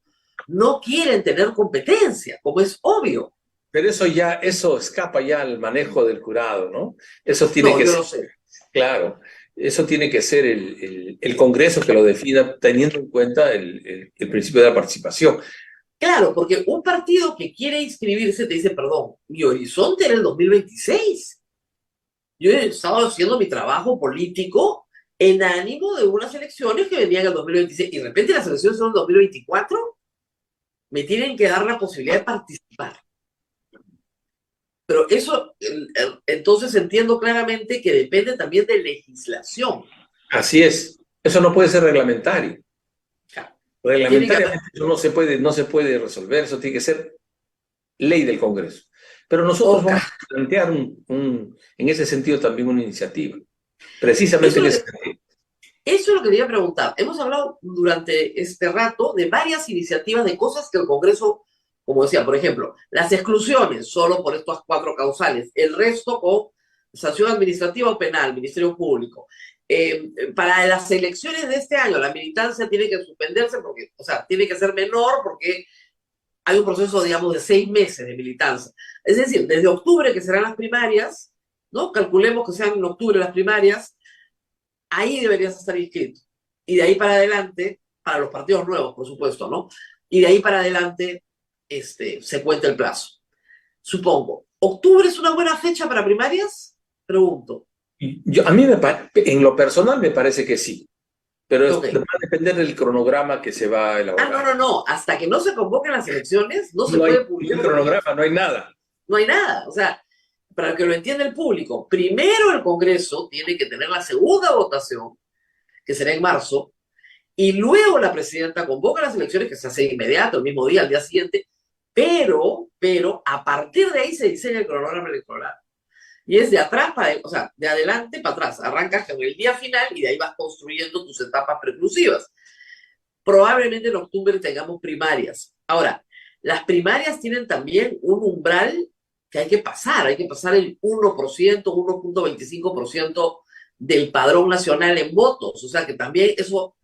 [SPEAKER 3] no quieren tener competencia, como es obvio.
[SPEAKER 4] Pero eso escapa ya al manejo del jurado, ¿no? Eso tiene que
[SPEAKER 3] yo
[SPEAKER 4] ser.
[SPEAKER 3] Lo sé.
[SPEAKER 4] Claro, eso tiene que ser el Congreso que lo defina, teniendo en cuenta el principio de la participación.
[SPEAKER 3] Claro, porque un partido que quiere inscribirse te dice, perdón, mi horizonte era el 2026. Yo he estado haciendo mi trabajo político en ánimo de unas elecciones que venían en el 2026 y de repente las elecciones son en el 2024. Me tienen que dar la posibilidad de participar. Pero eso, entonces entiendo claramente que depende también de legislación.
[SPEAKER 4] Así es. Eso no puede ser reglamentario. Reglamentariamente eso no se puede resolver. Eso tiene que ser ley del Congreso. Pero nosotros
[SPEAKER 3] Ok.
[SPEAKER 4] vamos a plantear en ese sentido también una iniciativa, precisamente
[SPEAKER 3] Eso
[SPEAKER 4] en
[SPEAKER 3] es
[SPEAKER 4] ese
[SPEAKER 3] lo que,
[SPEAKER 4] sentido.
[SPEAKER 3] eso es lo que quería preguntar. Hemos hablado durante este rato de varias iniciativas de cosas que el Congreso, como decía, por ejemplo, las exclusiones, solo por estas 4 causales, el resto con sanción administrativa o penal, Ministerio Público. Para las elecciones de este año, la militancia tiene que suspenderse porque, o sea, tiene que ser menor porque hay un proceso, digamos, de 6 meses de militancia. Es decir, desde octubre, que serán las primarias, ¿no? Calculemos que sean en octubre las primarias, ahí deberías estar inscrito. Y de ahí para adelante, para los partidos nuevos, por supuesto, ¿no? Y de ahí para adelante se cuenta el plazo. Supongo. ¿Octubre es una buena fecha para primarias? Pregunto.
[SPEAKER 4] A mí, en lo personal, me parece que sí, pero
[SPEAKER 3] Ok.
[SPEAKER 4] va a depender del cronograma que se va a
[SPEAKER 3] Ah, no,
[SPEAKER 4] elaborar.
[SPEAKER 3] no, no. Hasta que no se convoquen las elecciones, no se
[SPEAKER 4] No hay,
[SPEAKER 3] puede
[SPEAKER 4] no hay
[SPEAKER 3] publicar una fecha.
[SPEAKER 4] cronograma, no hay nada.
[SPEAKER 3] No hay nada. O sea, para que lo entienda el público, primero el Congreso tiene que tener la segunda votación, que será en marzo, y luego la presidenta convoca las elecciones, que se hace inmediato, el mismo día, al día siguiente, pero a partir de ahí se diseña el cronograma electoral. Y es de atrás para, o sea, de adelante para atrás. Arrancas con el día final y de ahí vas construyendo tus etapas preclusivas. Probablemente en octubre tengamos primarias. Ahora, las primarias tienen también un umbral que hay que pasar el 1%, 1.25% del padrón nacional en votos. O sea que también eso,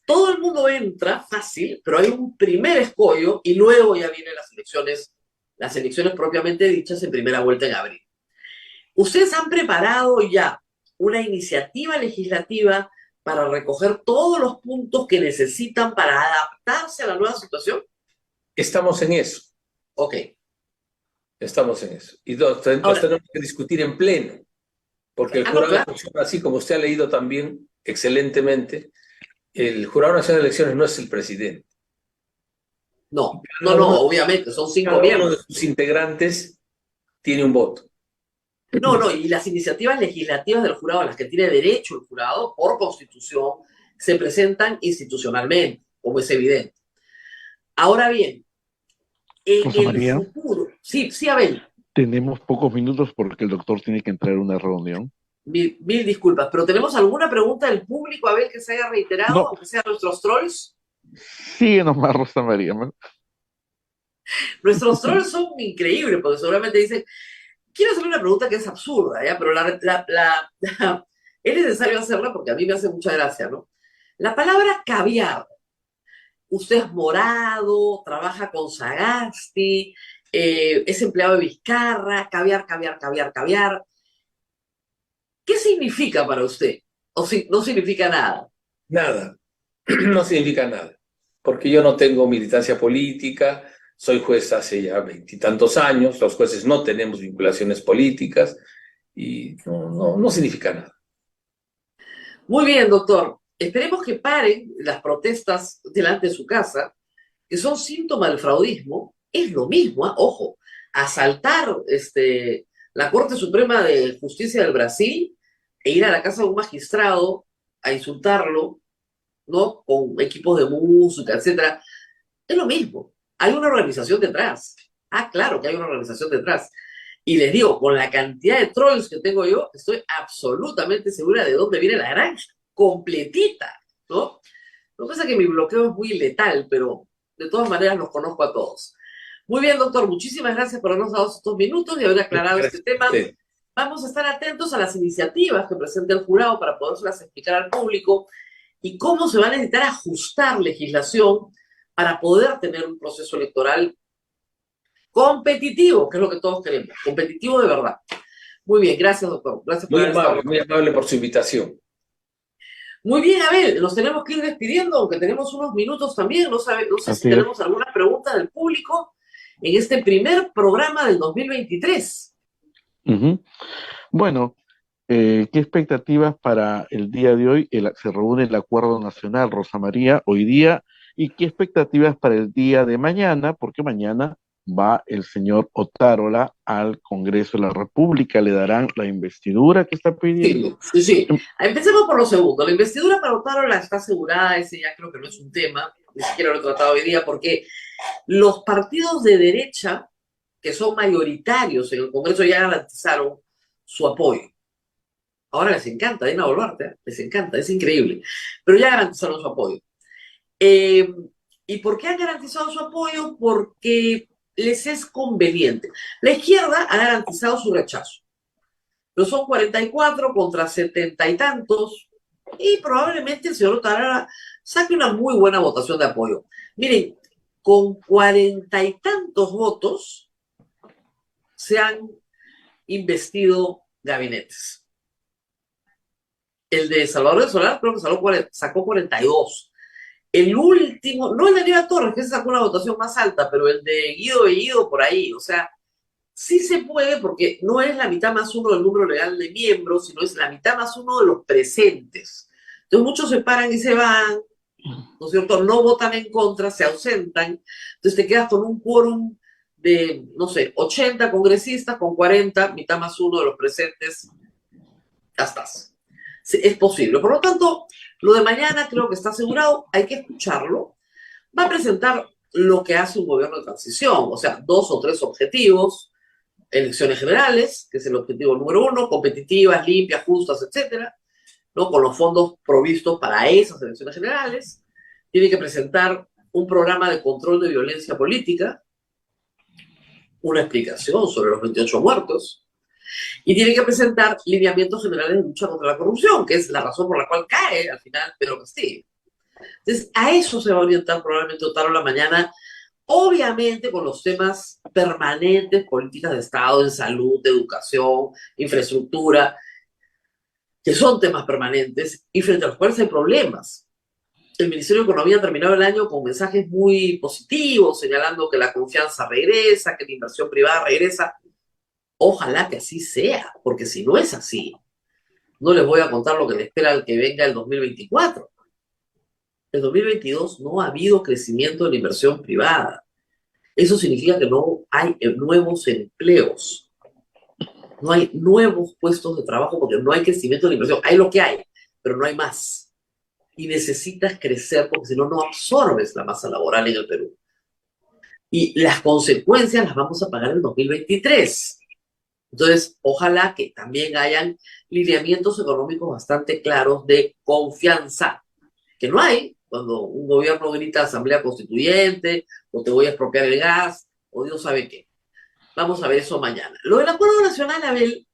[SPEAKER 3] todo el mundo entra fácil, pero hay un primer escollo y luego ya vienen las elecciones propiamente dichas en primera vuelta en abril. ¿Ustedes han preparado ya una iniciativa legislativa para recoger todos los puntos que necesitan para adaptarse a la nueva situación?
[SPEAKER 4] Estamos en eso,
[SPEAKER 3] Ok.
[SPEAKER 4] estamos en eso. Y los
[SPEAKER 3] Ahora,
[SPEAKER 4] tenemos que discutir en pleno, porque el
[SPEAKER 3] no,
[SPEAKER 4] jurado
[SPEAKER 3] claro.
[SPEAKER 4] funciona así como usted ha leído también excelentemente. El Jurado Nacional de Elecciones no es el presidente.
[SPEAKER 3] No, no,
[SPEAKER 4] Cada
[SPEAKER 3] no,
[SPEAKER 4] uno,
[SPEAKER 3] obviamente, son 5
[SPEAKER 4] cada uno de
[SPEAKER 3] miembros.
[SPEAKER 4] sus integrantes tiene un voto.
[SPEAKER 3] No, no, y las iniciativas legislativas del jurado, a las que tiene derecho el jurado por constitución, se presentan institucionalmente, como es evidente. Ahora bien, en
[SPEAKER 5] Rosa
[SPEAKER 3] el
[SPEAKER 5] María,
[SPEAKER 3] futuro, sí, sí, Abel,
[SPEAKER 5] tenemos pocos minutos porque el doctor tiene que entrar a una reunión.
[SPEAKER 3] mil disculpas, pero ¿tenemos alguna pregunta del público, Abel, que se haya reiterado,
[SPEAKER 5] No,
[SPEAKER 3] aunque sean nuestros trolls?
[SPEAKER 5] sigue nomás, Rosa María.
[SPEAKER 3] Nuestros trolls son increíbles, porque seguramente dicen, quiero hacerle una pregunta que es absurda, ¿ya? Pero es necesario hacerla porque a mí me hace mucha gracia, ¿no? La palabra caviar. Usted es morado, trabaja con Sagasti, es empleado de Vizcarra, caviar, caviar, caviar, caviar. ¿Qué significa para usted? ¿O si, no significa nada?
[SPEAKER 4] Nada, no significa nada, porque yo no tengo militancia política, soy juez hace ya 20 y tantos años, los jueces no tenemos vinculaciones políticas y no significa nada.
[SPEAKER 3] Muy bien, doctor. Esperemos que paren las protestas delante de su casa, que son síntomas del fraudismo. Es lo mismo, ¿eh? Ojo, asaltar la Corte Suprema de Justicia del Brasil e ir a la casa de un magistrado a insultarlo, ¿no? Con equipos de música, etcétera. Es lo mismo. Hay una organización detrás. Ah, claro que hay una organización detrás. Y les digo, con la cantidad de trolls que tengo yo, estoy absolutamente segura de dónde viene la granja, completita, ¿no? Lo que pasa es que mi bloqueo es muy letal, pero de todas maneras los conozco a todos. Muy bien, doctor, muchísimas gracias por habernos dado estos minutos y haber aclarado este
[SPEAKER 4] Gracias a
[SPEAKER 3] tema.
[SPEAKER 4] usted.
[SPEAKER 3] Vamos a estar atentos a las iniciativas que presente el jurado para poderlas explicar al público y cómo se va a necesitar ajustar legislación para poder tener un proceso electoral competitivo, que es lo que todos queremos, competitivo de verdad. Muy bien, gracias, doctor. Gracias por haber estado.
[SPEAKER 4] Muy amable por su invitación.
[SPEAKER 3] Muy bien, Abel, nos tenemos que ir despidiendo, aunque tenemos unos minutos también. No sé si
[SPEAKER 5] Así es.
[SPEAKER 3] tenemos alguna pregunta del público en este primer programa del 2023.
[SPEAKER 5] Ujú. Bueno, ¿qué expectativas para el día de hoy? Se reúne el Acuerdo Nacional, Rosa María, hoy día. ¿Y qué expectativas para el día de mañana? Porque mañana va el señor Otárola al Congreso de la República. Le darán la investidura que está pidiendo.
[SPEAKER 3] Sí, sí, sí. Empecemos por lo segundo. La investidura para Otárola está asegurada, ese ya creo que no es un tema, ni siquiera lo he tratado hoy día, porque los partidos de derecha que son mayoritarios en el Congreso, ya garantizaron su apoyo. Ahora les encanta, Dina Boluarte, ¿eh? Les encanta, es increíble. Pero ya garantizaron su apoyo. ¿Y por qué han garantizado su apoyo? Porque les es conveniente. La izquierda ha garantizado su rechazo. Pero son 44 contra 70 y tantos. Y probablemente el señor Otarara saque una muy buena votación de apoyo. Miren, con 40 y tantos votos se han investido gabinetes. El de Salvador de Solar creo que sacó 42. El último, no el de Aníbal Torres, que se sacó una votación más alta, pero el de Guido Bellido por ahí. O sea, sí se puede porque no es la mitad más uno del número legal de miembros, sino es la mitad más uno de los presentes. Entonces muchos se paran y se van, ¿no es cierto? No votan en contra, se ausentan. Entonces te quedas con un quórum de, no sé, 80 congresistas con 40, mitad más uno de los presentes. Ya estás. Sí, es posible. Por lo tanto, lo de mañana creo que está asegurado, hay que escucharlo. Va a presentar lo que hace un gobierno de transición, o sea, 2 o 3 objetivos: elecciones generales, que es el objetivo número 1, competitivas, limpias, justas, etcétera, ¿no? Con los fondos provistos para esas elecciones generales. Tiene que presentar un programa de control de violencia política, una explicación sobre los 28 muertos, y tiene que presentar lineamientos generales de lucha contra la corrupción, que es la razón por la cual cae al final Pedro Castillo. Entonces, a eso se va a orientar probablemente Otárola mañana, obviamente con los temas permanentes, políticas de Estado, en salud, educación, infraestructura, que son temas permanentes y frente a los cuales hay problemas. El Ministerio de Economía ha terminado el año con mensajes muy positivos, señalando que la confianza regresa, que la inversión privada regresa. Ojalá que así sea, porque si no es así, no les voy a contar lo que le espera al que venga el 2024. El 2022 no ha habido crecimiento de la inversión privada. Eso significa que no hay nuevos empleos, no hay nuevos puestos de trabajo porque no hay crecimiento de la inversión. Hay lo que hay, pero no hay más. Y necesitas crecer porque si no, no absorbes la masa laboral en el Perú. Y las consecuencias las vamos a pagar en 2023. Entonces, ojalá que también hayan lineamientos económicos bastante claros de confianza, que no hay cuando un gobierno grita asamblea constituyente, o te voy a expropiar el gas, o Dios sabe qué. Vamos a ver eso mañana. Lo del Acuerdo Nacional, Abel,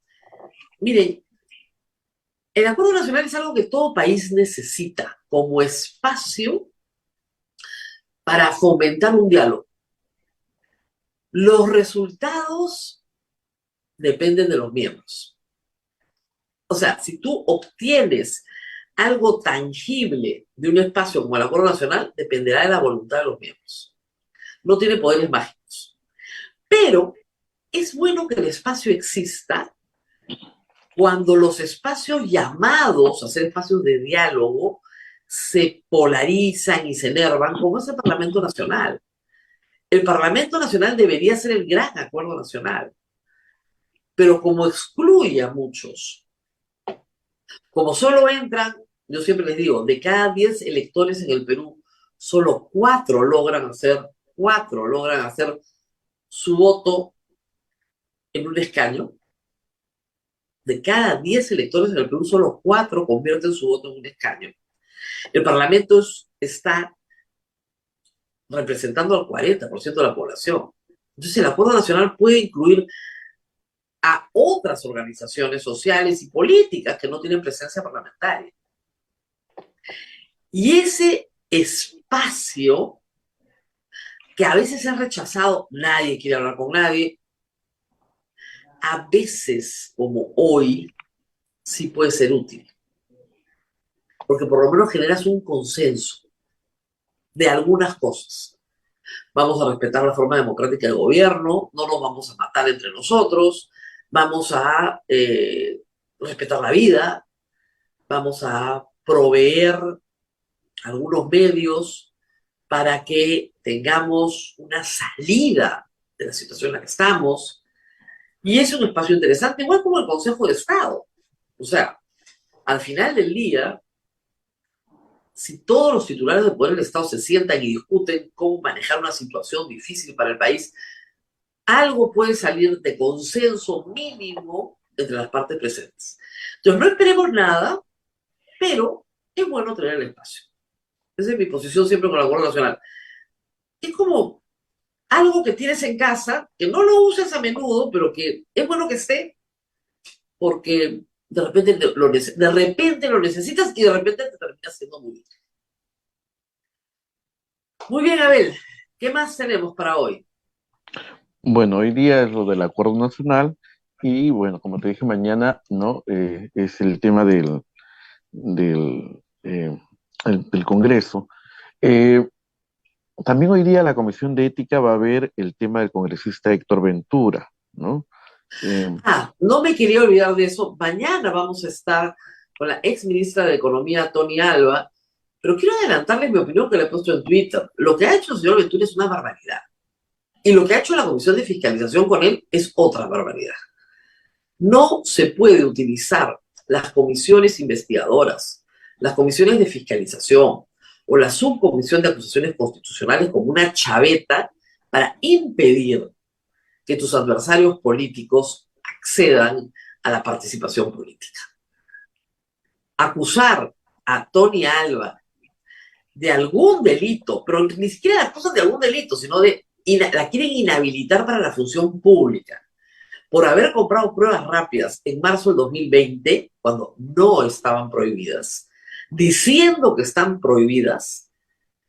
[SPEAKER 3] miren, el Acuerdo Nacional es algo que todo país necesita como espacio para fomentar un diálogo. Los resultados dependen de los miembros. O sea, si tú obtienes algo tangible de un espacio como el Acuerdo Nacional, dependerá de la voluntad de los miembros. No tiene poderes mágicos. Pero es bueno que el espacio exista cuando los espacios llamados a ser espacios de diálogo se polarizan y se enervan, como es el Parlamento Nacional. El Parlamento Nacional debería ser el gran acuerdo nacional, pero como excluye a muchos, como solo entran, yo siempre les digo, de cada 10 electores en el Perú, solo 4 logran hacer su voto en un escaño. De cada 10 electores en el Perú, solo 4 convierten su voto en un escaño. El Parlamento está representando al 40% de la población. Entonces, el Acuerdo Nacional puede incluir a otras organizaciones sociales y políticas que no tienen presencia parlamentaria. Y ese espacio que a veces es rechazado, nadie quiere hablar con nadie, a veces, como hoy, sí puede ser útil. Porque por lo menos generas un consenso de algunas cosas. Vamos a respetar la forma democrática del gobierno, no nos vamos a matar entre nosotros, vamos a respetar la vida, vamos a proveer algunos medios para que tengamos una salida de la situación en la que estamos. Y es un espacio interesante, igual como el Consejo de Estado. O sea, al final del día, si todos los titulares de poder del Estado se sientan y discuten cómo manejar una situación difícil para el país, algo puede salir de consenso mínimo entre las partes presentes. Entonces, no esperemos nada, pero es bueno tener el espacio. Esa es mi posición siempre con el Acuerdo Nacional. Es como algo que tienes en casa, que no lo usas a menudo, pero que es bueno que esté, porque de repente lo necesitas y de repente te termina siendo muy útil. Muy bien, Abel. ¿Qué más tenemos para hoy?
[SPEAKER 5] Bueno, hoy día es lo del Acuerdo Nacional y bueno, como te dije, mañana no es el tema del, eh, del Congreso. Eh, También hoy día la Comisión de Ética va a ver el tema del congresista Héctor Ventura, ¿no? Eh,
[SPEAKER 3] No me quería olvidar de eso. Mañana vamos a estar con la ex ministra de Economía, Tony Alba, pero quiero adelantarles mi opinión que le he puesto en Twitter. Lo que ha hecho el señor Ventura es una barbaridad. Y lo que ha hecho la Comisión de Fiscalización con él es otra barbaridad. No se puede utilizar las comisiones investigadoras, las comisiones de fiscalización o la subcomisión de acusaciones constitucionales como una chaveta para impedir que tus adversarios políticos accedan a la participación política. Acusar a Tony Alba de algún delito, pero ni siquiera la acusan de algún delito, sino la quieren inhabilitar para la función pública por haber comprado pruebas rápidas en marzo del 2020, cuando no estaban prohibidas, diciendo que están prohibidas,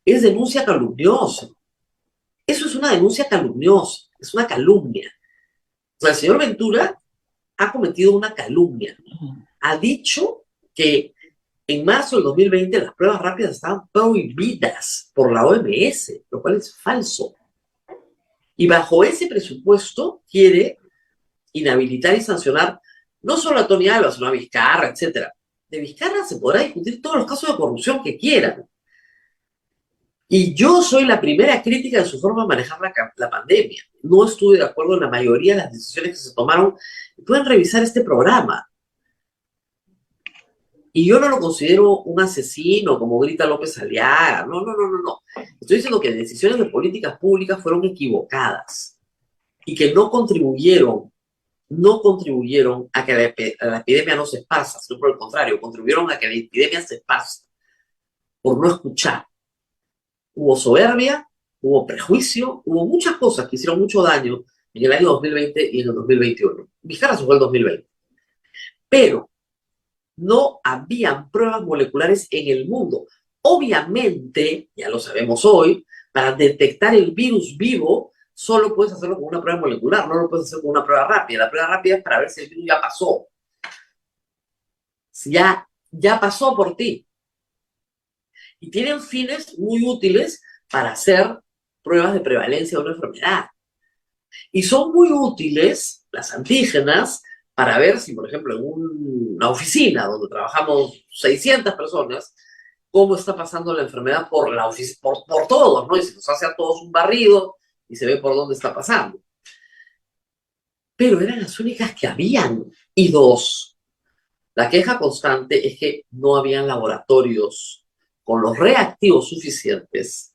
[SPEAKER 3] es denuncia calumniosa. Eso es una denuncia calumniosa, es una calumnia. O sea, el señor Ventura ha cometido una calumnia. Ha dicho que en marzo del 2020 las pruebas rápidas estaban prohibidas por la OMS, lo cual es falso. Y bajo ese presupuesto quiere inhabilitar y sancionar no solo a Tony Alba, sino a Vizcarra, etc. De Vizcarra se podrá discutir todos los casos de corrupción que quieran. Y yo soy la primera crítica de su forma de manejar la pandemia. No estuve de acuerdo en la mayoría de las decisiones que se tomaron. Pueden revisar este programa. Y yo no lo considero un asesino, como grita López Aliaga. No. Estoy diciendo que decisiones de políticas públicas fueron equivocadas y que no contribuyeron a que la epidemia no se esparza, sino por el contrario, contribuyeron a que la epidemia se esparza por no escuchar. Hubo soberbia, hubo prejuicio, hubo muchas cosas que hicieron mucho daño en el año 2020 y en el 2021. Vizcarra se fue el 2020. Pero no habían pruebas moleculares en el mundo. Obviamente, ya lo sabemos hoy, para detectar el virus vivo, solo puedes hacerlo con una prueba molecular, no lo puedes hacer con una prueba rápida. La prueba rápida es para ver si el virus ya pasó. Si ya pasó por ti. Y tienen fines muy útiles para hacer pruebas de prevalencia de una enfermedad. Y son muy útiles las antígenas para ver si, por ejemplo, en una oficina donde trabajamos 600 personas, cómo está pasando la enfermedad por todos, ¿no? Y se nos hace a todos un barrido y se ve por dónde está pasando. Pero eran las únicas que habían. Y dos, la queja constante es que no habían laboratorios con los reactivos suficientes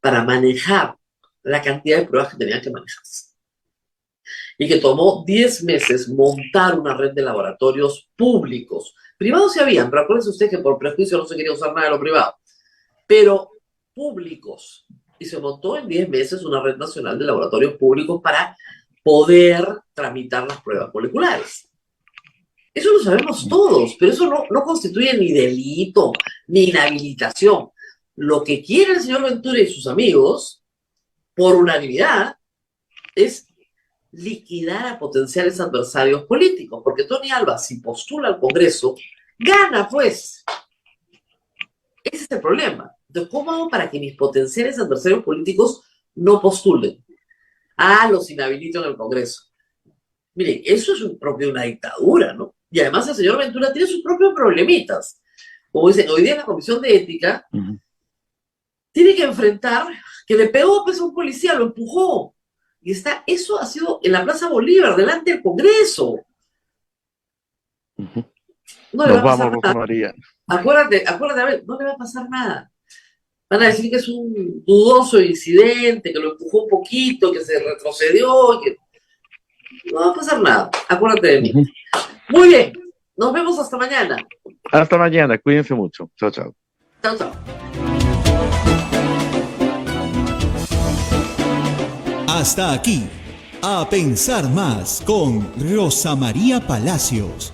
[SPEAKER 3] para manejar la cantidad de pruebas que tenían que manejarse. Y que tomó 10 meses montar una red de laboratorios públicos. Privados sí habían, pero acuérdense usted que por prejuicio no se quería usar nada de lo privado. Pero públicos. Y se montó en 10 meses una red nacional de laboratorios públicos para poder tramitar las pruebas moleculares. Eso lo sabemos todos, pero eso no constituye ni delito, ni inhabilitación. Lo que quiere el señor Ventura y sus amigos, por unanimidad, es liquidar a potenciales adversarios políticos, porque Tony Alba, si postula al Congreso, gana, pues. Ese es el problema. Entonces, ¿cómo hago para que mis potenciales adversarios políticos no postulen? Los inhabilito en el Congreso. Miren, eso es propio de una dictadura, ¿no? Y además el señor Ventura tiene sus propios problemitas. Como dicen, hoy día la Comisión de Ética tiene que enfrentar que le pegó pues, a un policía, lo empujó. Y eso ha sido en la Plaza Bolívar, delante del Congreso. No le va a pasar nada.
[SPEAKER 5] Rosa María.
[SPEAKER 3] Acuérdate, a ver, no le va a pasar nada. Van a decir que es un dudoso incidente, que lo empujó un poquito, que se retrocedió, que No va a pasar nada. Acuérdate de mí.
[SPEAKER 5] Ujú.
[SPEAKER 3] Muy bien. Nos vemos hasta mañana.
[SPEAKER 5] Hasta mañana, cuídense mucho. Chao, chao.
[SPEAKER 3] Chao, chao.
[SPEAKER 1] Hasta aquí, A Pensar Más con Rosa María Palacios.